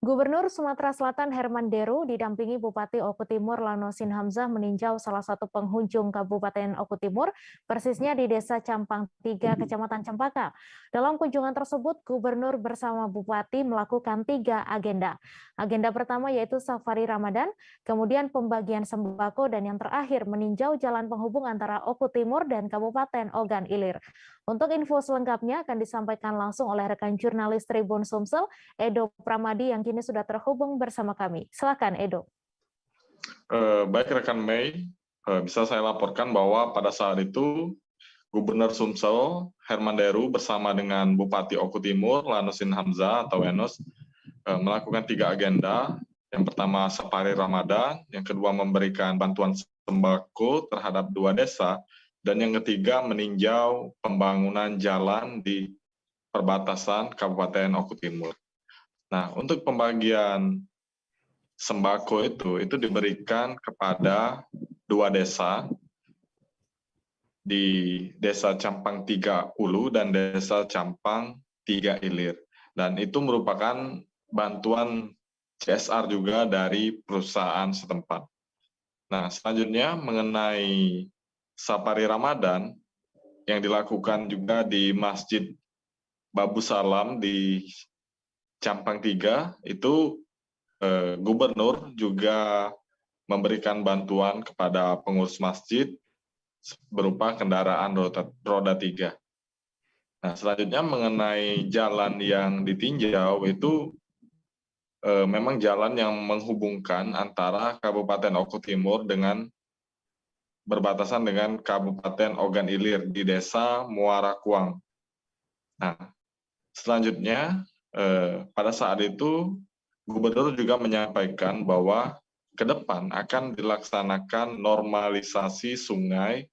Gubernur Sumatera Selatan Herman Deru didampingi Bupati Oku Timur Lanosin Hamzah meninjau salah satu penghujung Kabupaten Oku Timur, persisnya di Desa Campang 3, Kecamatan Cempaka. Dalam kunjungan tersebut, Gubernur bersama Bupati melakukan 3 agenda. Agenda pertama yaitu safari Ramadan, kemudian pembagian sembako, dan yang terakhir meninjau jalan penghubung antara Oku Timur dan Kabupaten Ogan Ilir. Untuk info selengkapnya akan disampaikan langsung oleh rekan jurnalis Tribun Sumsel, Edo Pramadi, yang kini sudah terhubung bersama kami. Silakan, Edo. Baik rekan Mei, bisa saya laporkan bahwa pada saat itu Gubernur Sumsel Herman Deru bersama dengan Bupati Oku Timur Lanosin Hamzah atau Enos melakukan 3 agenda. Yang pertama safari Ramadan, yang kedua memberikan bantuan sembako terhadap 2 desa, dan yang ketiga meninjau pembangunan jalan di perbatasan Kabupaten Oku Timur. Nah, untuk pembagian sembako itu diberikan kepada 2 desa, di Desa Campang 3 Ulu dan Desa Campang 3 Ilir. Dan itu merupakan bantuan CSR juga dari perusahaan setempat. Nah, selanjutnya mengenai safari Ramadan yang dilakukan juga di Masjid Babu Salam di Campang 3, itu Gubernur juga memberikan bantuan kepada pengurus masjid berupa kendaraan roda 3. Nah, selanjutnya mengenai jalan yang ditinjau itu memang jalan yang menghubungkan antara Kabupaten Oku Timur dengan berbatasan dengan Kabupaten Ogan Ilir di Desa Muara Kuang. Nah, selanjutnya pada saat itu Gubernur juga menyampaikan bahwa ke depan akan dilaksanakan normalisasi sungai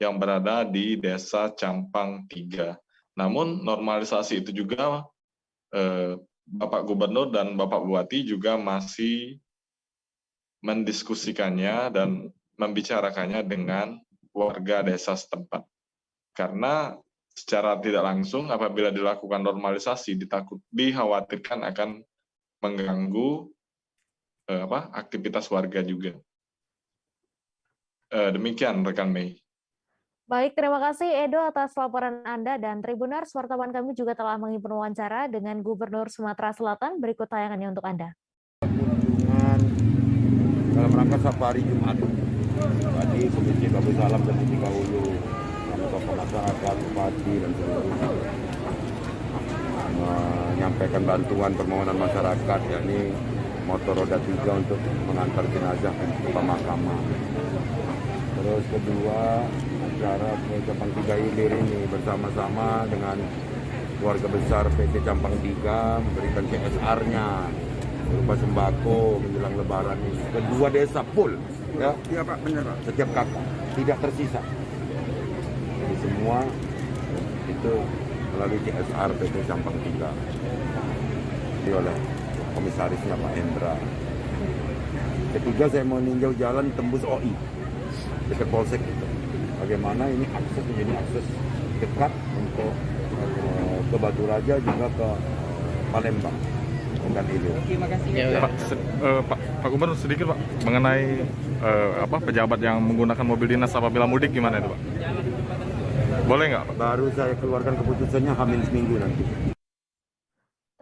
yang berada di Desa Campang 3. Namun normalisasi itu juga Bapak Gubernur dan Bapak Bupati juga masih mendiskusikannya dan membicarakannya dengan warga desa setempat. Karena secara tidak langsung apabila dilakukan normalisasi dikhawatirkan akan mengganggu aktivitas warga juga. Demikian rekan Mei. Baik, terima kasih Edo atas laporan Anda, dan Tribuners, wartawan kami juga telah menghimpun wawancara dengan Gubernur Sumatera Selatan. Berikut tayangannya untuk Anda. Kunjungan dalam rangka safari Jumat tadi ke Masjid Babu Salam dan 3 Ulu, sama tokoh masyarakat, bupati dan seluruhnya menyampaikan bantuan permohonan masyarakat, yakni motor roda 3 untuk mengantar jenazah ke pemakaman. Terus kedua, acara ke Campang 3 Ilir ini bersama-sama dengan keluarga besar PT Campang 3 memberikan CSR-nya berupa sembako menjelang Lebaran ini. Kedua desa full, ya? Iya Pak, benar Pak. Setiap kakak, tidak tersisa. Jadi semua itu melalui CSR PT Campang 3. Ini oleh komisarisnya Pak Hendra. Ketiga, saya mau meninjau jalan tembus OI dekat Polsek itu. Bagaimana ini akses menjadi akses dekat untuk ke Batu Raja juga ke Palembang. melakukan ini. Pak Gubernur, sedikit Pak mengenai pejabat yang menggunakan mobil dinas apabila mudik gimana itu Pak? Boleh nggak Pak? Baru saya keluarkan keputusannya hamil seminggu nanti.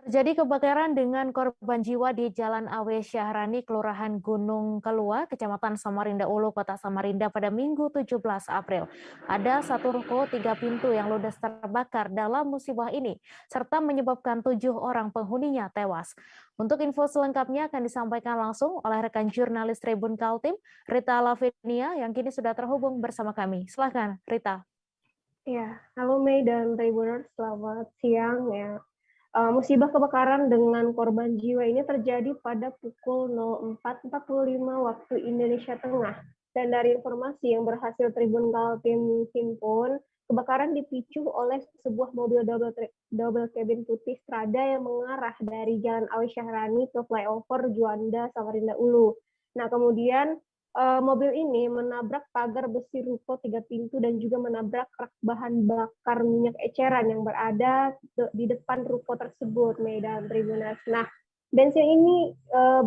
Terjadi kebakaran dengan korban jiwa di Jalan Awe Syahrani, Kelurahan Gunung Kelua, Kecamatan Samarinda Ulu, Kota Samarinda pada Minggu 17 April. Ada satu ruko 3 pintu yang ludes terbakar dalam musibah ini, serta menyebabkan 7 orang penghuninya tewas. Untuk info selengkapnya akan disampaikan langsung oleh rekan jurnalis Tribun Kaltim, Rita Lavinia, yang kini sudah terhubung bersama kami. Silakan, Rita. Ya, halo Mei dan Tribuners, selamat siang ya. Musibah kebakaran dengan korban jiwa ini terjadi pada pukul 04.45 waktu Indonesia Tengah. Dan dari informasi yang berhasil Tribun Kaltim himpun, kebakaran dipicu oleh sebuah mobil double cabin putih Strada yang mengarah dari Jalan Awe Syahrani ke flyover Juanda Samarinda Ulu. Nah, kemudian mobil ini menabrak pagar besi ruko 3 pintu dan juga menabrak rak bahan bakar minyak eceran yang berada di depan ruko tersebut, Medan Tribuners. Nah, bensin ini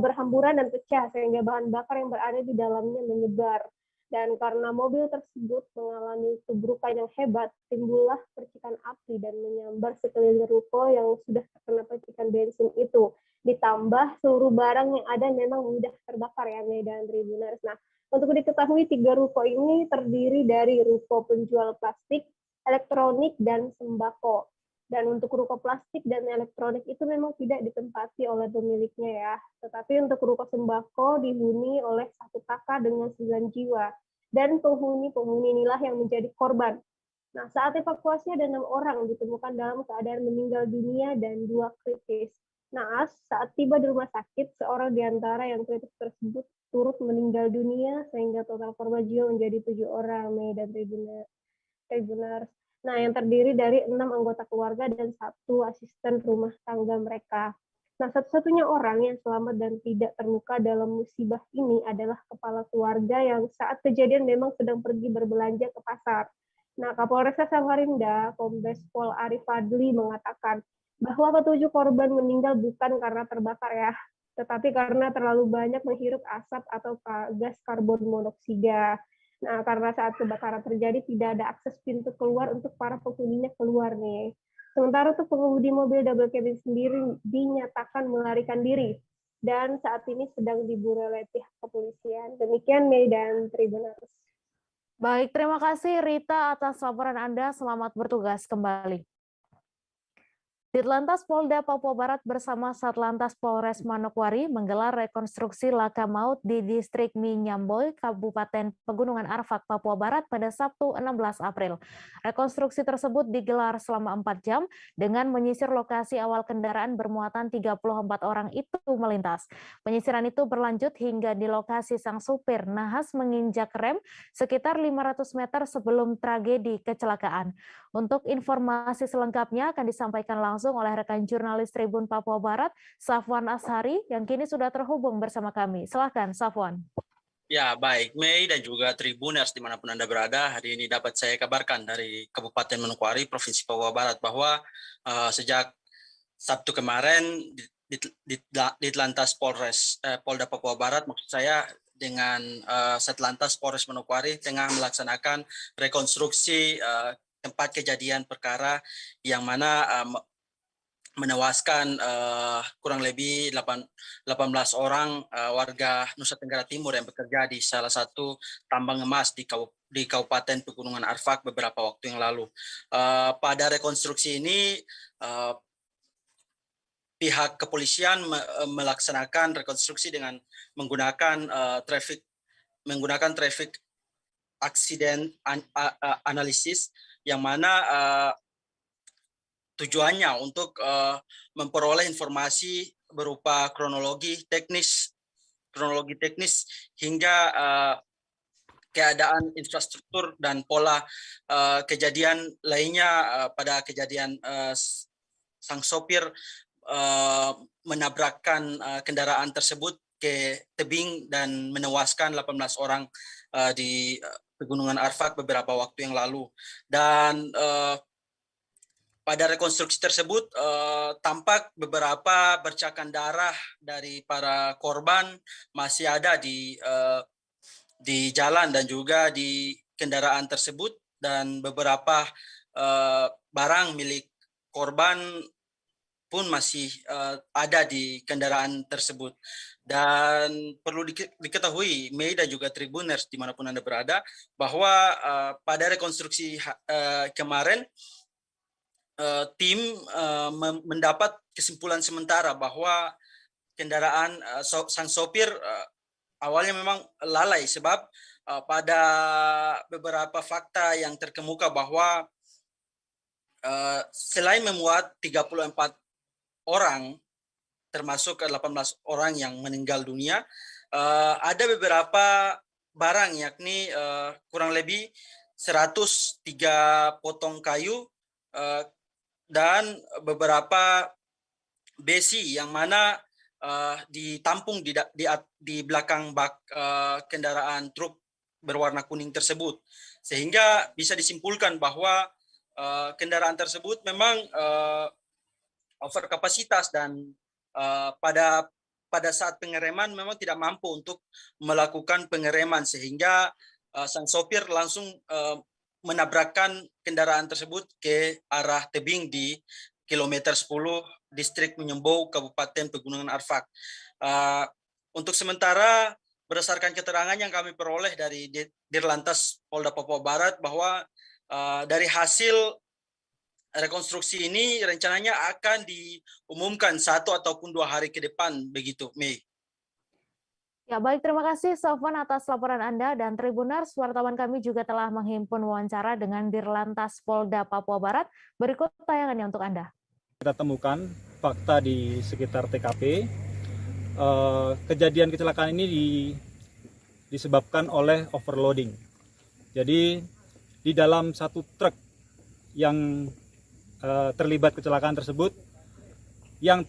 berhamburan dan pecah sehingga bahan bakar yang berada di dalamnya menyebar. Dan karena mobil tersebut mengalami tubrukan yang hebat, timbullah percikan api dan menyambar sekeliling ruko yang sudah terkena percikan bensin itu. Ditambah seluruh barang yang ada memang mudah terbakar ya, Medan Tribuners. Nah, untuk diketahui 3 ruko ini terdiri dari ruko penjual plastik, elektronik, dan sembako. Dan untuk ruko plastik dan elektronik itu memang tidak ditempati oleh pemiliknya ya. Tetapi untuk ruko sembako dihuni oleh 1 kakak dengan 9 jiwa. Dan penghuni inilah yang menjadi korban. Nah, saat evakuasi ada 6 orang ditemukan dalam keadaan meninggal dunia dan 2 kritis. Naas, saat tiba di rumah sakit, seorang di antara yang kritis tersebut turut meninggal dunia sehingga total korban jiwa menjadi 7 orang, Medan Tribuners. Nah, yang terdiri dari 6 anggota keluarga dan 1 asisten rumah tangga mereka. Nah, satu-satunya orang yang selamat dan tidak terluka dalam musibah ini adalah kepala keluarga yang saat kejadian memang sedang pergi berbelanja ke pasar. Nah, Kapolresta Samarinda, Kombes Pol Arif Fadli mengatakan bahwa ke-7 korban meninggal bukan karena terbakar ya, tetapi karena terlalu banyak menghirup asap atau gas karbon monoksida. Nah, karena saat kebakaran terjadi tidak ada akses pintu keluar untuk para penghuninya keluar nih. Sementara untuk pengemudi mobil double cabin sendiri dinyatakan melarikan diri dan saat ini sedang diburu oleh pihak kepolisian. Demikian Mei dan Tribuners. Baik, terima kasih Rita atas laporan Anda. Selamat bertugas kembali. Ditlantas Polda Papua Barat bersama Satlantas Polres Manokwari menggelar rekonstruksi laka maut di distrik Minyamboy, Kabupaten Pegunungan Arfak, Papua Barat pada Sabtu 16 April. Rekonstruksi tersebut digelar selama 4 jam dengan menyisir lokasi awal kendaraan bermuatan 34 orang itu melintas. Penyisiran itu berlanjut hingga di lokasi sang supir nahas menginjak rem sekitar 500 meter sebelum tragedi kecelakaan. Untuk informasi selengkapnya akan disampaikan langsung oleh rekan jurnalis Tribun Papua Barat, Safwan Ashari, yang kini sudah terhubung bersama kami. Silakan, Safwan. Ya, baik. Mei dan juga Tribuners dimanapun Anda berada, hari ini dapat saya kabarkan dari Kabupaten Manokwari, Provinsi Papua Barat, bahwa sejak Sabtu kemarin di Lantas Polda Papua Barat, maksud saya dengan Satlantas Polres Manokwari tengah melaksanakan rekonstruksi tempat kejadian perkara yang mana menewaskan kurang lebih 18 orang warga Nusa Tenggara Timur yang bekerja di salah satu tambang emas di Kabupaten Pegunungan Arfak beberapa waktu yang lalu. Pada rekonstruksi ini pihak kepolisian melaksanakan rekonstruksi dengan menggunakan traffic accident analysis, yang mana tujuannya untuk memperoleh informasi berupa kronologi teknis hingga keadaan infrastruktur dan pola kejadian lainnya pada kejadian sang sopir menabrakkan kendaraan tersebut ke tebing dan menewaskan 18 orang di Pegunungan Arfak beberapa waktu yang lalu. Dan pada rekonstruksi tersebut tampak beberapa bercakan darah dari para korban masih ada di jalan dan juga di kendaraan tersebut, dan beberapa barang milik korban pun masih ada di kendaraan tersebut. Dan perlu diketahui, Mei dan juga Tribuners dimanapun Anda berada, bahwa pada rekonstruksi kemarin tim mendapat kesimpulan sementara bahwa kendaraan sang sopir awalnya memang lalai, sebab pada beberapa fakta yang terkemuka bahwa selain memuat 34 orang, termasuk 18 orang yang meninggal dunia, ada beberapa barang, yakni kurang lebih 103 potong kayu dan beberapa besi yang mana ditampung di belakang bak kendaraan truk berwarna kuning tersebut, sehingga bisa disimpulkan bahwa kendaraan tersebut memang over kapasitas dan pada saat pengereman memang tidak mampu untuk melakukan pengereman, sehingga sang sopir langsung menabrakkan kendaraan tersebut ke arah tebing di kilometer 10 distrik Menyembau, Kabupaten Pegunungan Arfak. Untuk sementara, berdasarkan keterangan yang kami peroleh dari Dirlantas Polda Papua Barat, bahwa dari hasil rekonstruksi ini rencananya akan diumumkan 1 ataupun 2 hari ke depan, begitu, Mei. Ya, baik, terima kasih Sofwan atas laporan Anda, dan Tribuners, wartawan kami juga telah menghimpun wawancara dengan Dirlantas Polda Papua Barat. Berikut tayangannya untuk Anda. Kita temukan fakta di sekitar TKP. Kejadian kecelakaan ini disebabkan oleh overloading. Jadi di dalam satu truk yang terlibat kecelakaan tersebut, yang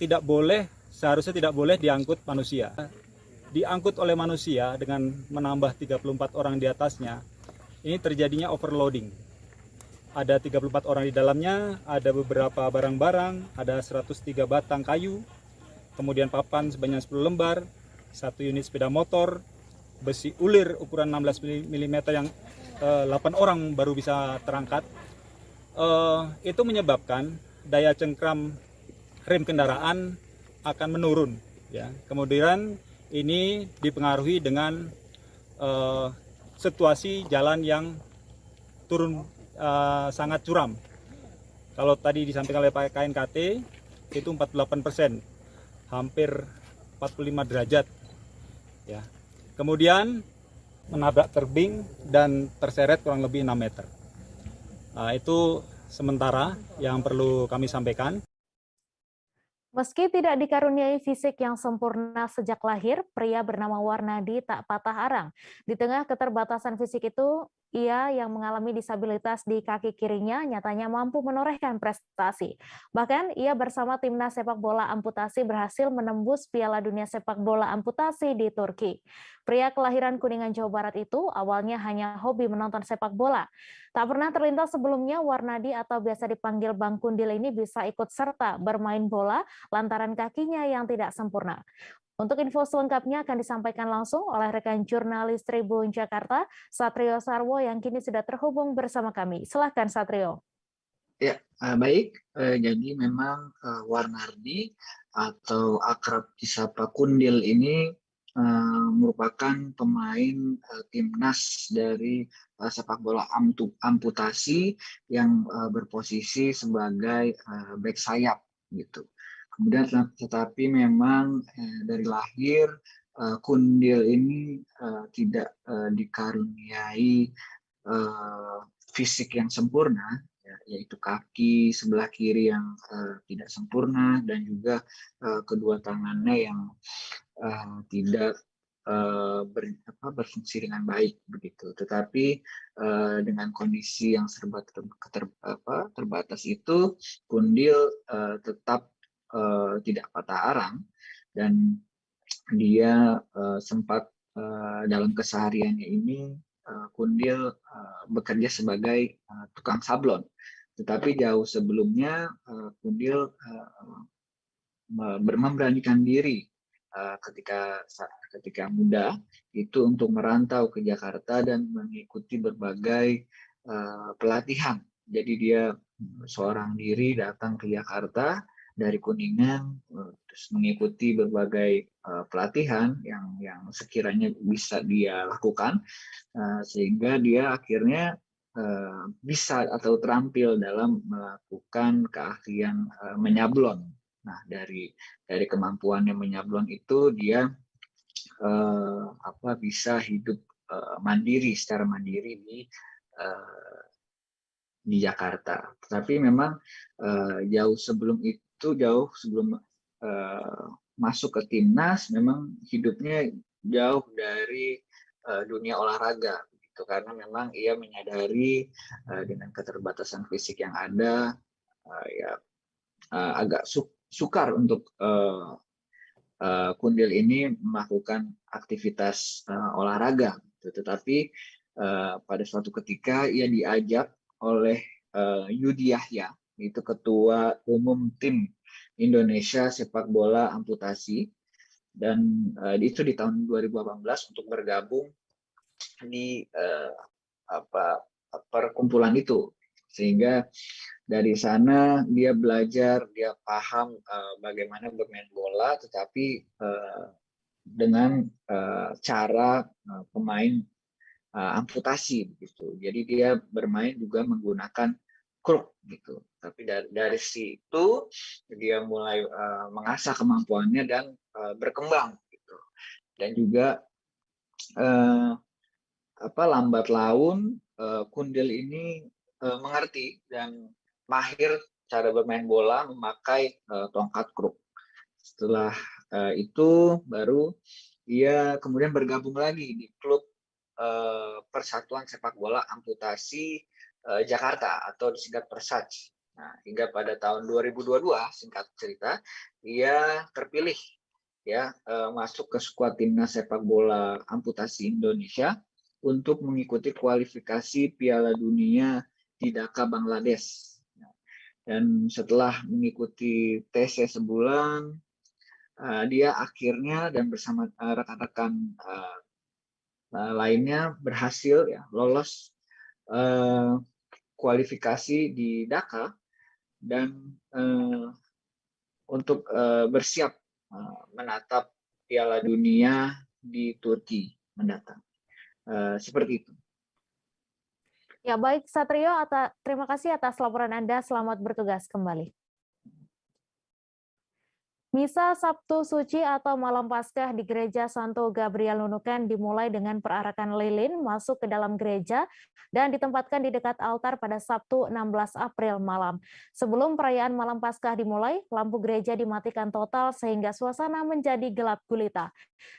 seharusnya tidak boleh diangkut manusia. Diangkut oleh manusia dengan menambah 34 orang di atasnya, ini terjadinya overloading. Ada 34 orang di dalamnya, ada beberapa barang-barang, ada 103 batang kayu, kemudian papan sebanyak 10 lembar, 1 unit sepeda motor, besi ulir ukuran 16 mm yang 8 orang baru bisa terangkat. Itu menyebabkan daya cengkram rem kendaraan akan menurun. Ya. Kemudian ini dipengaruhi dengan situasi jalan yang turun sangat curam. Kalau tadi disampaikan oleh Pak KNKT itu 48%, hampir 45 derajat. Ya. Kemudian menabrak tebing dan terseret kurang lebih 6 meter. Itu sementara yang perlu kami sampaikan. Meski tidak dikaruniai fisik yang sempurna sejak lahir, pria bernama Warnadi tak patah arang. Di tengah keterbatasan fisik itu, ia yang mengalami disabilitas di kaki kirinya nyatanya mampu menorehkan prestasi. Bahkan ia bersama timnas sepak bola amputasi berhasil menembus Piala Dunia Sepak Bola Amputasi di Turki. Pria kelahiran Kuningan, Jawa Barat itu awalnya hanya hobi menonton sepak bola. Tak pernah terlintas sebelumnya Warnadi atau biasa dipanggil Bang Kundil ini bisa ikut serta bermain bola lantaran kakinya yang tidak sempurna. Untuk info selengkapnya akan disampaikan langsung oleh rekan jurnalis Tribun Jakarta, Satrio Sarwo, yang kini sudah terhubung bersama kami. Silahkan Satrio. Ya, baik. Jadi memang Warnadi atau akrab disapa Kundil ini merupakan pemain timnas dari sepak bola amputasi yang berposisi sebagai bek sayap gitu. Kemudian tetapi memang dari lahir Kundil ini tidak dikaruniai fisik yang sempurna, yaitu kaki sebelah kiri yang tidak sempurna dan juga kedua tangannya yang tidak berfungsi dengan baik begitu. Tetapi dengan kondisi yang serba terbatas itu, Kundil tetap tidak patah arang, dan dia sempat dalam kesehariannya ini Kundil bekerja sebagai tukang sablon. Tetapi jauh sebelumnya Kundil memberanikan diri ketika muda itu untuk merantau ke Jakarta dan mengikuti berbagai pelatihan. Jadi dia seorang diri datang ke Jakarta dari Kuningan, terus mengikuti berbagai pelatihan yang sekiranya bisa dia lakukan, sehingga dia akhirnya bisa atau terampil dalam melakukan keahlian menyablon. Nah, dari kemampuannya menyablon itu dia bisa hidup secara mandiri di Jakarta. Tapi memang jauh sebelum masuk ke timnas, memang hidupnya jauh dari dunia olahraga. Karena memang ia menyadari dengan keterbatasan fisik yang ada, agak sukar untuk Kundil ini melakukan aktivitas olahraga. Tetapi pada suatu ketika ia diajak oleh Yudi Yahya, itu Ketua Umum Tim Indonesia Sepak Bola Amputasi, dan itu di tahun 2018 untuk bergabung di perkumpulan itu, sehingga dari sana dia belajar, dia paham bagaimana bermain bola, tetapi dengan cara pemain amputasi begitu. Jadi dia bermain juga menggunakan kruk gitu. Tapi dari situ dia mulai mengasah kemampuannya dan berkembang gitu. Dan juga lambat laun Kundil ini mengerti dan mahir cara bermain bola memakai tongkat kruk. Setelah itu baru ia kemudian bergabung lagi di klub Persatuan Sepak Bola Amputasi Jakarta atau disingkat Persaj. Nah, hingga pada tahun 2022, singkat cerita, ia terpilih masuk ke skuad timnas sepak bola amputasi Indonesia untuk mengikuti kualifikasi Piala Dunia di Dhaka, Bangladesh. Dan setelah mengikuti tesnya sebulan, dia akhirnya dan bersama rekan-rekan lainnya berhasil lolos kualifikasi di Dhaka dan untuk bersiap menatap Piala Dunia di Turki mendatang. Seperti itu. Ya, baik Satrio, terima kasih atas laporan Anda. Selamat bertugas kembali. Misa Sabtu Suci atau Malam Paskah di Gereja Santo Gabriel Nunukan dimulai dengan perarakan lilin masuk ke dalam gereja dan ditempatkan di dekat altar pada Sabtu 16 April malam. Sebelum perayaan Malam Paskah dimulai, lampu gereja dimatikan total sehingga suasana menjadi gelap gulita.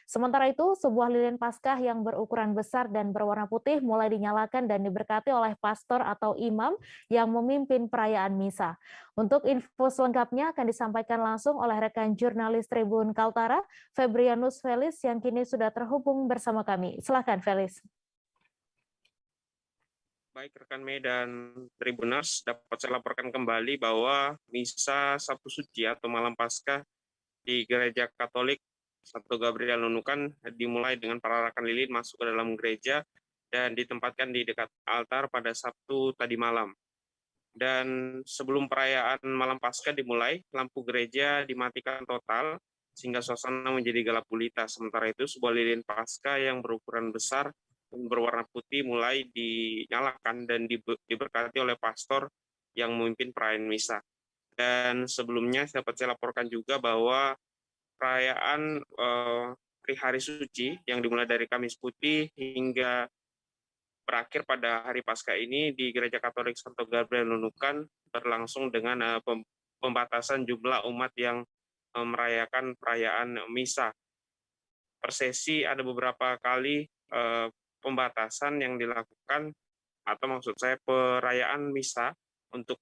Sementara itu, sebuah lilin Paskah yang berukuran besar dan berwarna putih mulai dinyalakan dan diberkati oleh pastor atau imam yang memimpin perayaan misa. Untuk info selengkapnya akan disampaikan langsung oleh rekan jurnalis Tribun Kaltara, Febrianus Felis, yang kini sudah terhubung bersama kami. Silakan, Felis. Baik, rekan Mei dan Tribuners, dapat saya laporkan kembali bahwa Misa Sabtu Suci atau Malam Paskah di Gereja Katolik Santo Gabriel Nunukan dimulai dengan perarakan lilin masuk ke dalam gereja dan ditempatkan di dekat altar pada Sabtu tadi malam. Dan sebelum perayaan Malam Paskah dimulai, lampu gereja dimatikan total sehingga suasana menjadi gelap gulita. Sementara itu, sebuah lilin Paskah yang berukuran besar dan berwarna putih mulai dinyalakan dan diberkati oleh pastor yang memimpin perayaan misa. Dan sebelumnya dapat saya laporkan juga bahwa perayaan Hari Suci yang dimulai dari Kamis Putih hingga berakhir pada hari Paskah ini di Gereja Katolik Santo Gabriel Nunukan berlangsung dengan pembatasan jumlah umat yang merayakan perayaan misa. Per sesi ada beberapa kali pembatasan yang dilakukan, atau maksud saya perayaan misa untuk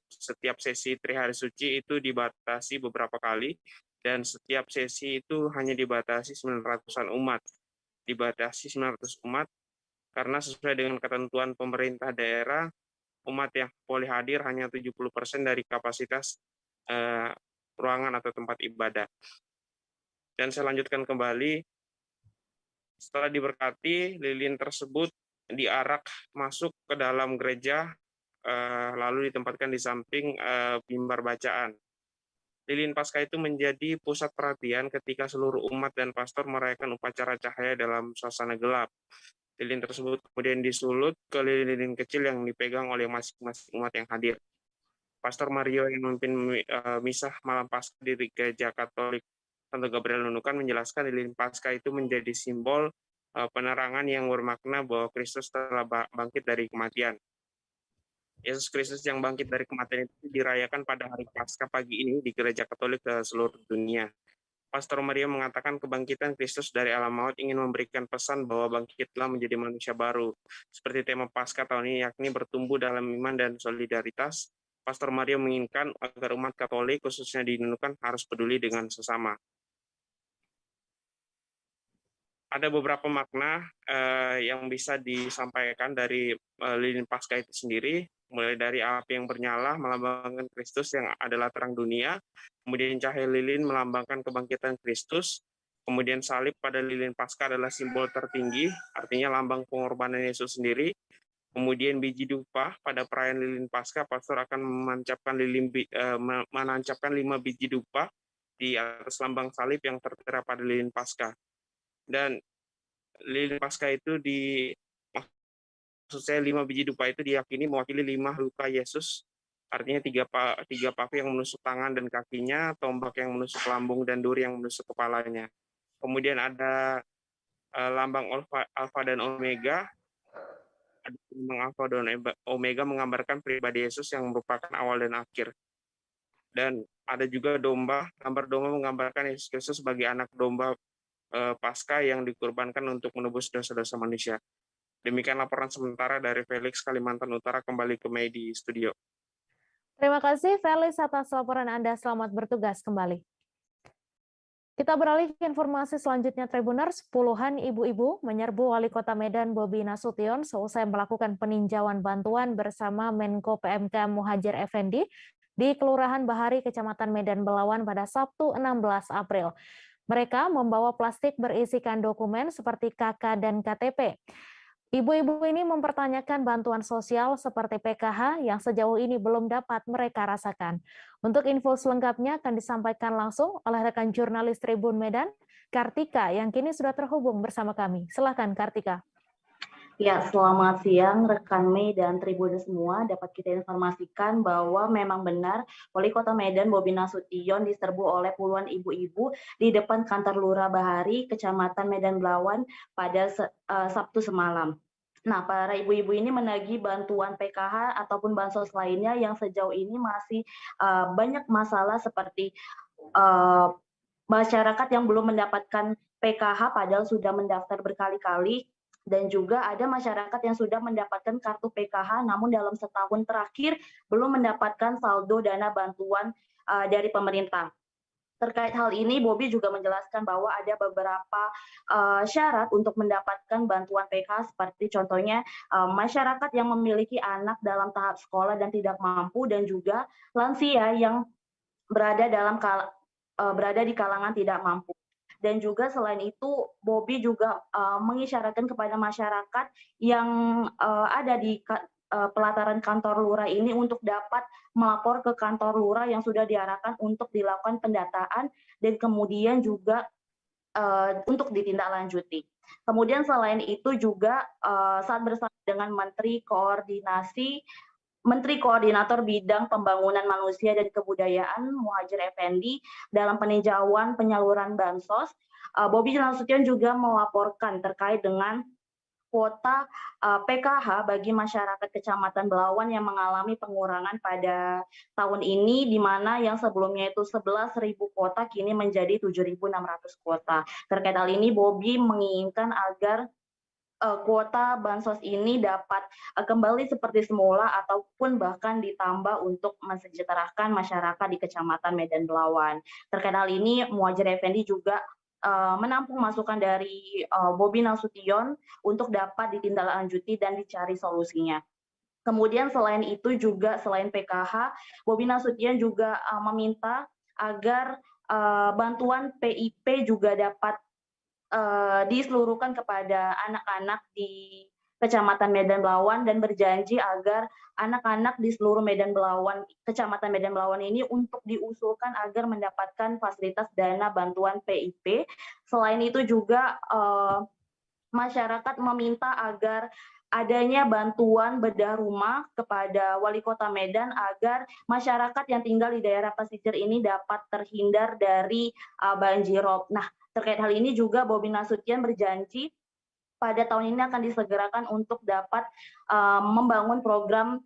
setiap sesi Trihari Suci itu dibatasi beberapa kali, dan setiap sesi itu hanya dibatasi 900-an umat. Dibatasi 900 umat karena sesuai dengan ketentuan pemerintah daerah umat yang boleh hadir hanya 70% dari kapasitas ruangan atau tempat ibadah. Dan saya lanjutkan kembali, setelah diberkati, lilin tersebut diarak masuk ke dalam gereja, lalu ditempatkan di samping mimbar bacaan. Lilin Paskah itu menjadi pusat perhatian ketika seluruh umat dan pastor merayakan upacara cahaya dalam suasana gelap. Lilin tersebut kemudian disulut ke lilin-lilin kecil yang dipegang oleh masing-masing umat yang hadir. Pastor Mario yang memimpin misah malam Paskah di Gereja Katolik Santo Gabriel Nunukan menjelaskan lilin Paskah itu menjadi simbol penerangan yang bermakna bahwa Kristus telah bangkit dari kematian. Yesus Kristus yang bangkit dari kematian itu dirayakan pada hari Paskah pagi ini di Gereja Katolik ke seluruh dunia. Pastor Maria mengatakan kebangkitan Kristus dari alam maut ingin memberikan pesan bahwa bangkitlah menjadi manusia baru. Seperti tema Paskah tahun ini, yakni bertumbuh dalam iman dan solidaritas, Pastor Maria menginginkan agar umat Katolik, khususnya di Nunukan, harus peduli dengan sesama. Ada beberapa makna yang bisa disampaikan dari lilin Paskah itu sendiri, mulai dari api yang bernyala melambangkan Kristus yang adalah terang dunia, kemudian cahaya lilin melambangkan kebangkitan Kristus, kemudian salib pada lilin Paskah adalah simbol tertinggi, artinya lambang pengorbanan Yesus sendiri, kemudian biji dupa pada perayaan lilin Paskah, pastor akan menancapkan 5 biji dupa di atas lambang salib yang tertera pada lilin Paskah. Dan lilin Paskah itu maksud saya 5 biji dupa itu diyakini mewakili 5 luka Yesus, artinya 3 paku yang menusuk tangan dan kakinya, tombak yang menusuk lambung, dan duri yang menusuk kepalanya. Kemudian ada lambang Alfa dan Omega. Lambang Alfa dan Omega menggambarkan pribadi Yesus yang merupakan awal dan akhir. Dan ada juga domba, gambar domba menggambarkan Yesus Kristus sebagai anak domba Paskah yang dikorbankan untuk menebus dosa-dosa manusia. Demikian laporan sementara dari Felix, Kalimantan Utara. Kembali ke Mei di studio. Terima kasih Felix atas laporan Anda. Selamat bertugas kembali. Kita beralih ke informasi selanjutnya, Tribuners. Puluhan ibu-ibu menyerbu Wali Kota Medan Bobi Nasution seusai melakukan peninjauan bantuan bersama Menko PMK Muhadjir Effendi di Kelurahan Bahari, Kecamatan Medan Belawan pada Sabtu 16 April. Mereka membawa plastik berisikan dokumen seperti KK dan KTP. Ibu-ibu ini mempertanyakan bantuan sosial seperti PKH yang sejauh ini belum dapat mereka rasakan. Untuk info selengkapnya akan disampaikan langsung oleh rekan jurnalis Tribun Medan, Kartika, yang kini sudah terhubung bersama kami. Silakan Kartika. Ya, selamat siang rekan Mei dan Tribun semua. Dapat kita informasikan bahwa memang benar Wali Kota Medan Bobi Nasution diserbu oleh puluhan ibu-ibu di depan kantor Lurah Bahari, Kecamatan Medan Belawan pada Sabtu semalam. Nah, para ibu-ibu ini menagih bantuan PKH ataupun bansos lainnya yang sejauh ini masih banyak masalah seperti masyarakat yang belum mendapatkan PKH padahal sudah mendaftar berkali-kali. Dan juga ada masyarakat yang sudah mendapatkan kartu PKH namun dalam setahun terakhir belum mendapatkan saldo dana bantuan dari pemerintah. Terkait hal ini, Bobi juga menjelaskan bahwa ada beberapa syarat untuk mendapatkan bantuan PKH seperti contohnya masyarakat yang memiliki anak dalam tahap sekolah dan tidak mampu, dan juga lansia yang berada di kalangan tidak mampu. Dan juga selain itu, Bobi juga mengisyaratkan kepada masyarakat yang ada di pelataran kantor lurah ini untuk dapat melapor ke kantor lurah yang sudah diarahkan untuk dilakukan pendataan dan kemudian juga untuk ditindaklanjuti. Kemudian selain itu juga saat bersama dengan Menteri Koordinator Bidang Pembangunan Manusia dan Kebudayaan Muhadjir Effendi dalam peninjauan penyaluran bansos, Bobi Nasution juga melaporkan terkait dengan kuota PKH bagi masyarakat Kecamatan Belawan yang mengalami pengurangan pada tahun ini, di mana yang sebelumnya itu 11.000 kuota kini menjadi 7.600 kuota. Terkait hal ini, Bobi menginginkan agar kuota bansos ini dapat kembali seperti semula ataupun bahkan ditambah untuk mensejahterakan masyarakat di Kecamatan Medan Belawan. Terkait hal ini, Muhadjir Effendi juga menampung masukan dari Bobi Nasution untuk dapat ditindaklanjuti dan dicari solusinya. Kemudian selain itu juga selain PKH, Bobi Nasution juga meminta agar bantuan PIP juga dapat diseluruhkan kepada anak-anak di Kecamatan Medan Belawan dan berjanji agar anak-anak di seluruh Kecamatan Medan Belawan ini untuk diusulkan agar mendapatkan fasilitas dana bantuan PIP. Selain itu juga masyarakat meminta agar adanya bantuan bedah rumah kepada Wali Kota Medan agar masyarakat yang tinggal di daerah pesisir ini dapat terhindar dari banjirop. Nah, terkait hal ini juga Bobi Nasution berjanji pada tahun ini akan disegerakan untuk dapat membangun program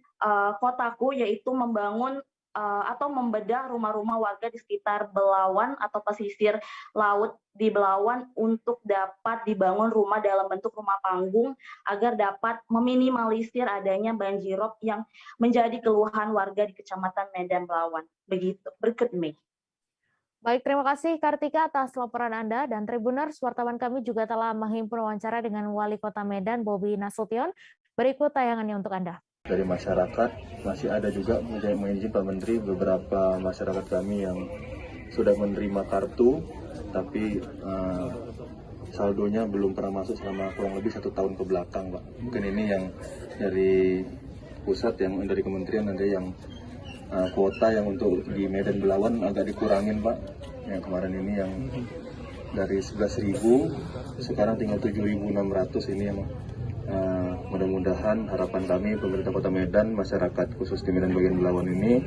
Kotaku, yaitu membangun atau membedah rumah-rumah warga di sekitar Belawan atau pesisir laut di Belawan untuk dapat dibangun rumah dalam bentuk rumah panggung agar dapat meminimalisir adanya banjirop yang menjadi keluhan warga di Kecamatan Medan Belawan. Begitu, berikut Mei. Baik, terima kasih Kartika atas laporan Anda, dan Tribuners, wartawan kami juga telah menghimpun wawancara dengan Wali Kota Medan Bobi Nasution. Berikut tayangannya untuk Anda. Dari masyarakat masih ada juga menginjin Pak Menteri beberapa masyarakat kami yang sudah menerima kartu tapi saldonya belum pernah masuk selama kurang lebih 1 tahun ke belakang, Pak. Mungkin ini yang dari pusat, yang dari kementerian ada yang kuota yang untuk di Medan Belawan agak dikurangin, Pak. Yang kemarin ini yang dari 11.000 sekarang tinggal 7.600 ini yang mudah-mudahan harapan kami pemerintah Kota Medan, masyarakat khusus di Medan bagian Belawan ini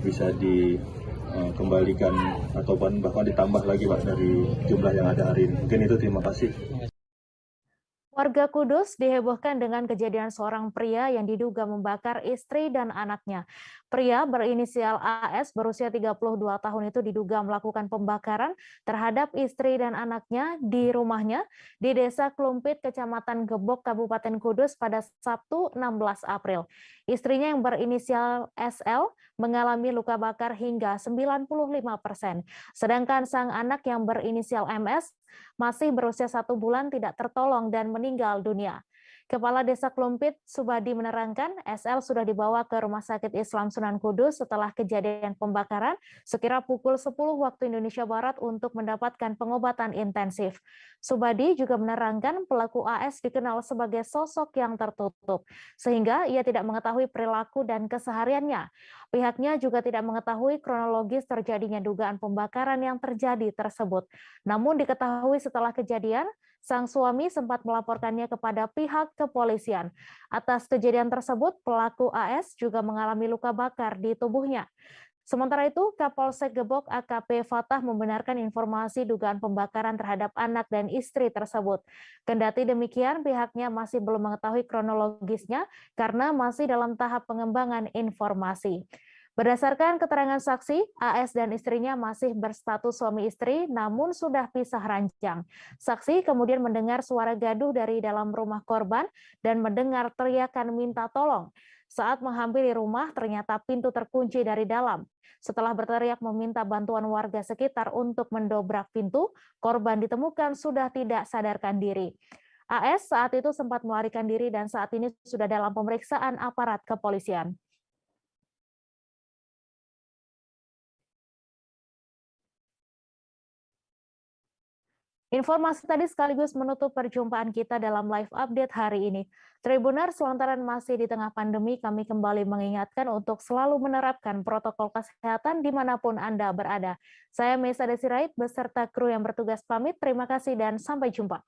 bisa dikembalikan atau bahkan ditambah lagi, Pak, dari jumlah yang ada hari ini. Mungkin itu, terima kasih. Warga Kudus dihebohkan dengan kejadian seorang pria yang diduga membakar istri dan anaknya. Pria berinisial AS berusia 32 tahun itu diduga melakukan pembakaran terhadap istri dan anaknya di rumahnya di Desa Klumpit, Kecamatan Gebok, Kabupaten Kudus pada Sabtu 16 April. Istrinya yang berinisial SL mengalami luka bakar hingga 95%. Sedangkan sang anak yang berinisial MS masih berusia 1 bulan tidak tertolong dan meninggal dunia. Kepala Desa Klumpit, Subadi, menerangkan SL sudah dibawa ke Rumah Sakit Islam Sunan Kudus setelah kejadian pembakaran sekira pukul 10 waktu Indonesia Barat untuk mendapatkan pengobatan intensif. Subadi juga menerangkan pelaku AS dikenal sebagai sosok yang tertutup, sehingga ia tidak mengetahui perilaku dan kesehariannya. Pihaknya juga tidak mengetahui kronologis terjadinya dugaan pembakaran yang terjadi tersebut. Namun diketahui setelah kejadian, sang suami sempat melaporkannya kepada pihak kepolisian. Atas kejadian tersebut, pelaku AS juga mengalami luka bakar di tubuhnya. Sementara itu, Kapolsek Gebok AKP Fatah membenarkan informasi dugaan pembakaran terhadap anak dan istri tersebut. Kendati demikian, pihaknya masih belum mengetahui kronologisnya karena masih dalam tahap pengembangan informasi. Berdasarkan keterangan saksi, AS dan istrinya masih berstatus suami istri namun sudah pisah ranjang. Saksi kemudian mendengar suara gaduh dari dalam rumah korban dan mendengar teriakan minta tolong. Saat menghampiri rumah, ternyata pintu terkunci dari dalam. Setelah berteriak meminta bantuan warga sekitar untuk mendobrak pintu, korban ditemukan sudah tidak sadarkan diri. AS saat itu sempat melarikan diri dan saat ini sudah dalam pemeriksaan aparat kepolisian. Informasi tadi sekaligus menutup perjumpaan kita dalam live update hari ini. Tribuners, lantaran masih di tengah pandemi, kami kembali mengingatkan untuk selalu menerapkan protokol kesehatan dimanapun Anda berada. Saya Mesa Desirait beserta kru yang bertugas pamit. Terima kasih dan sampai jumpa.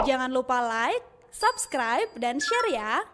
Jangan lupa like, subscribe, dan share ya.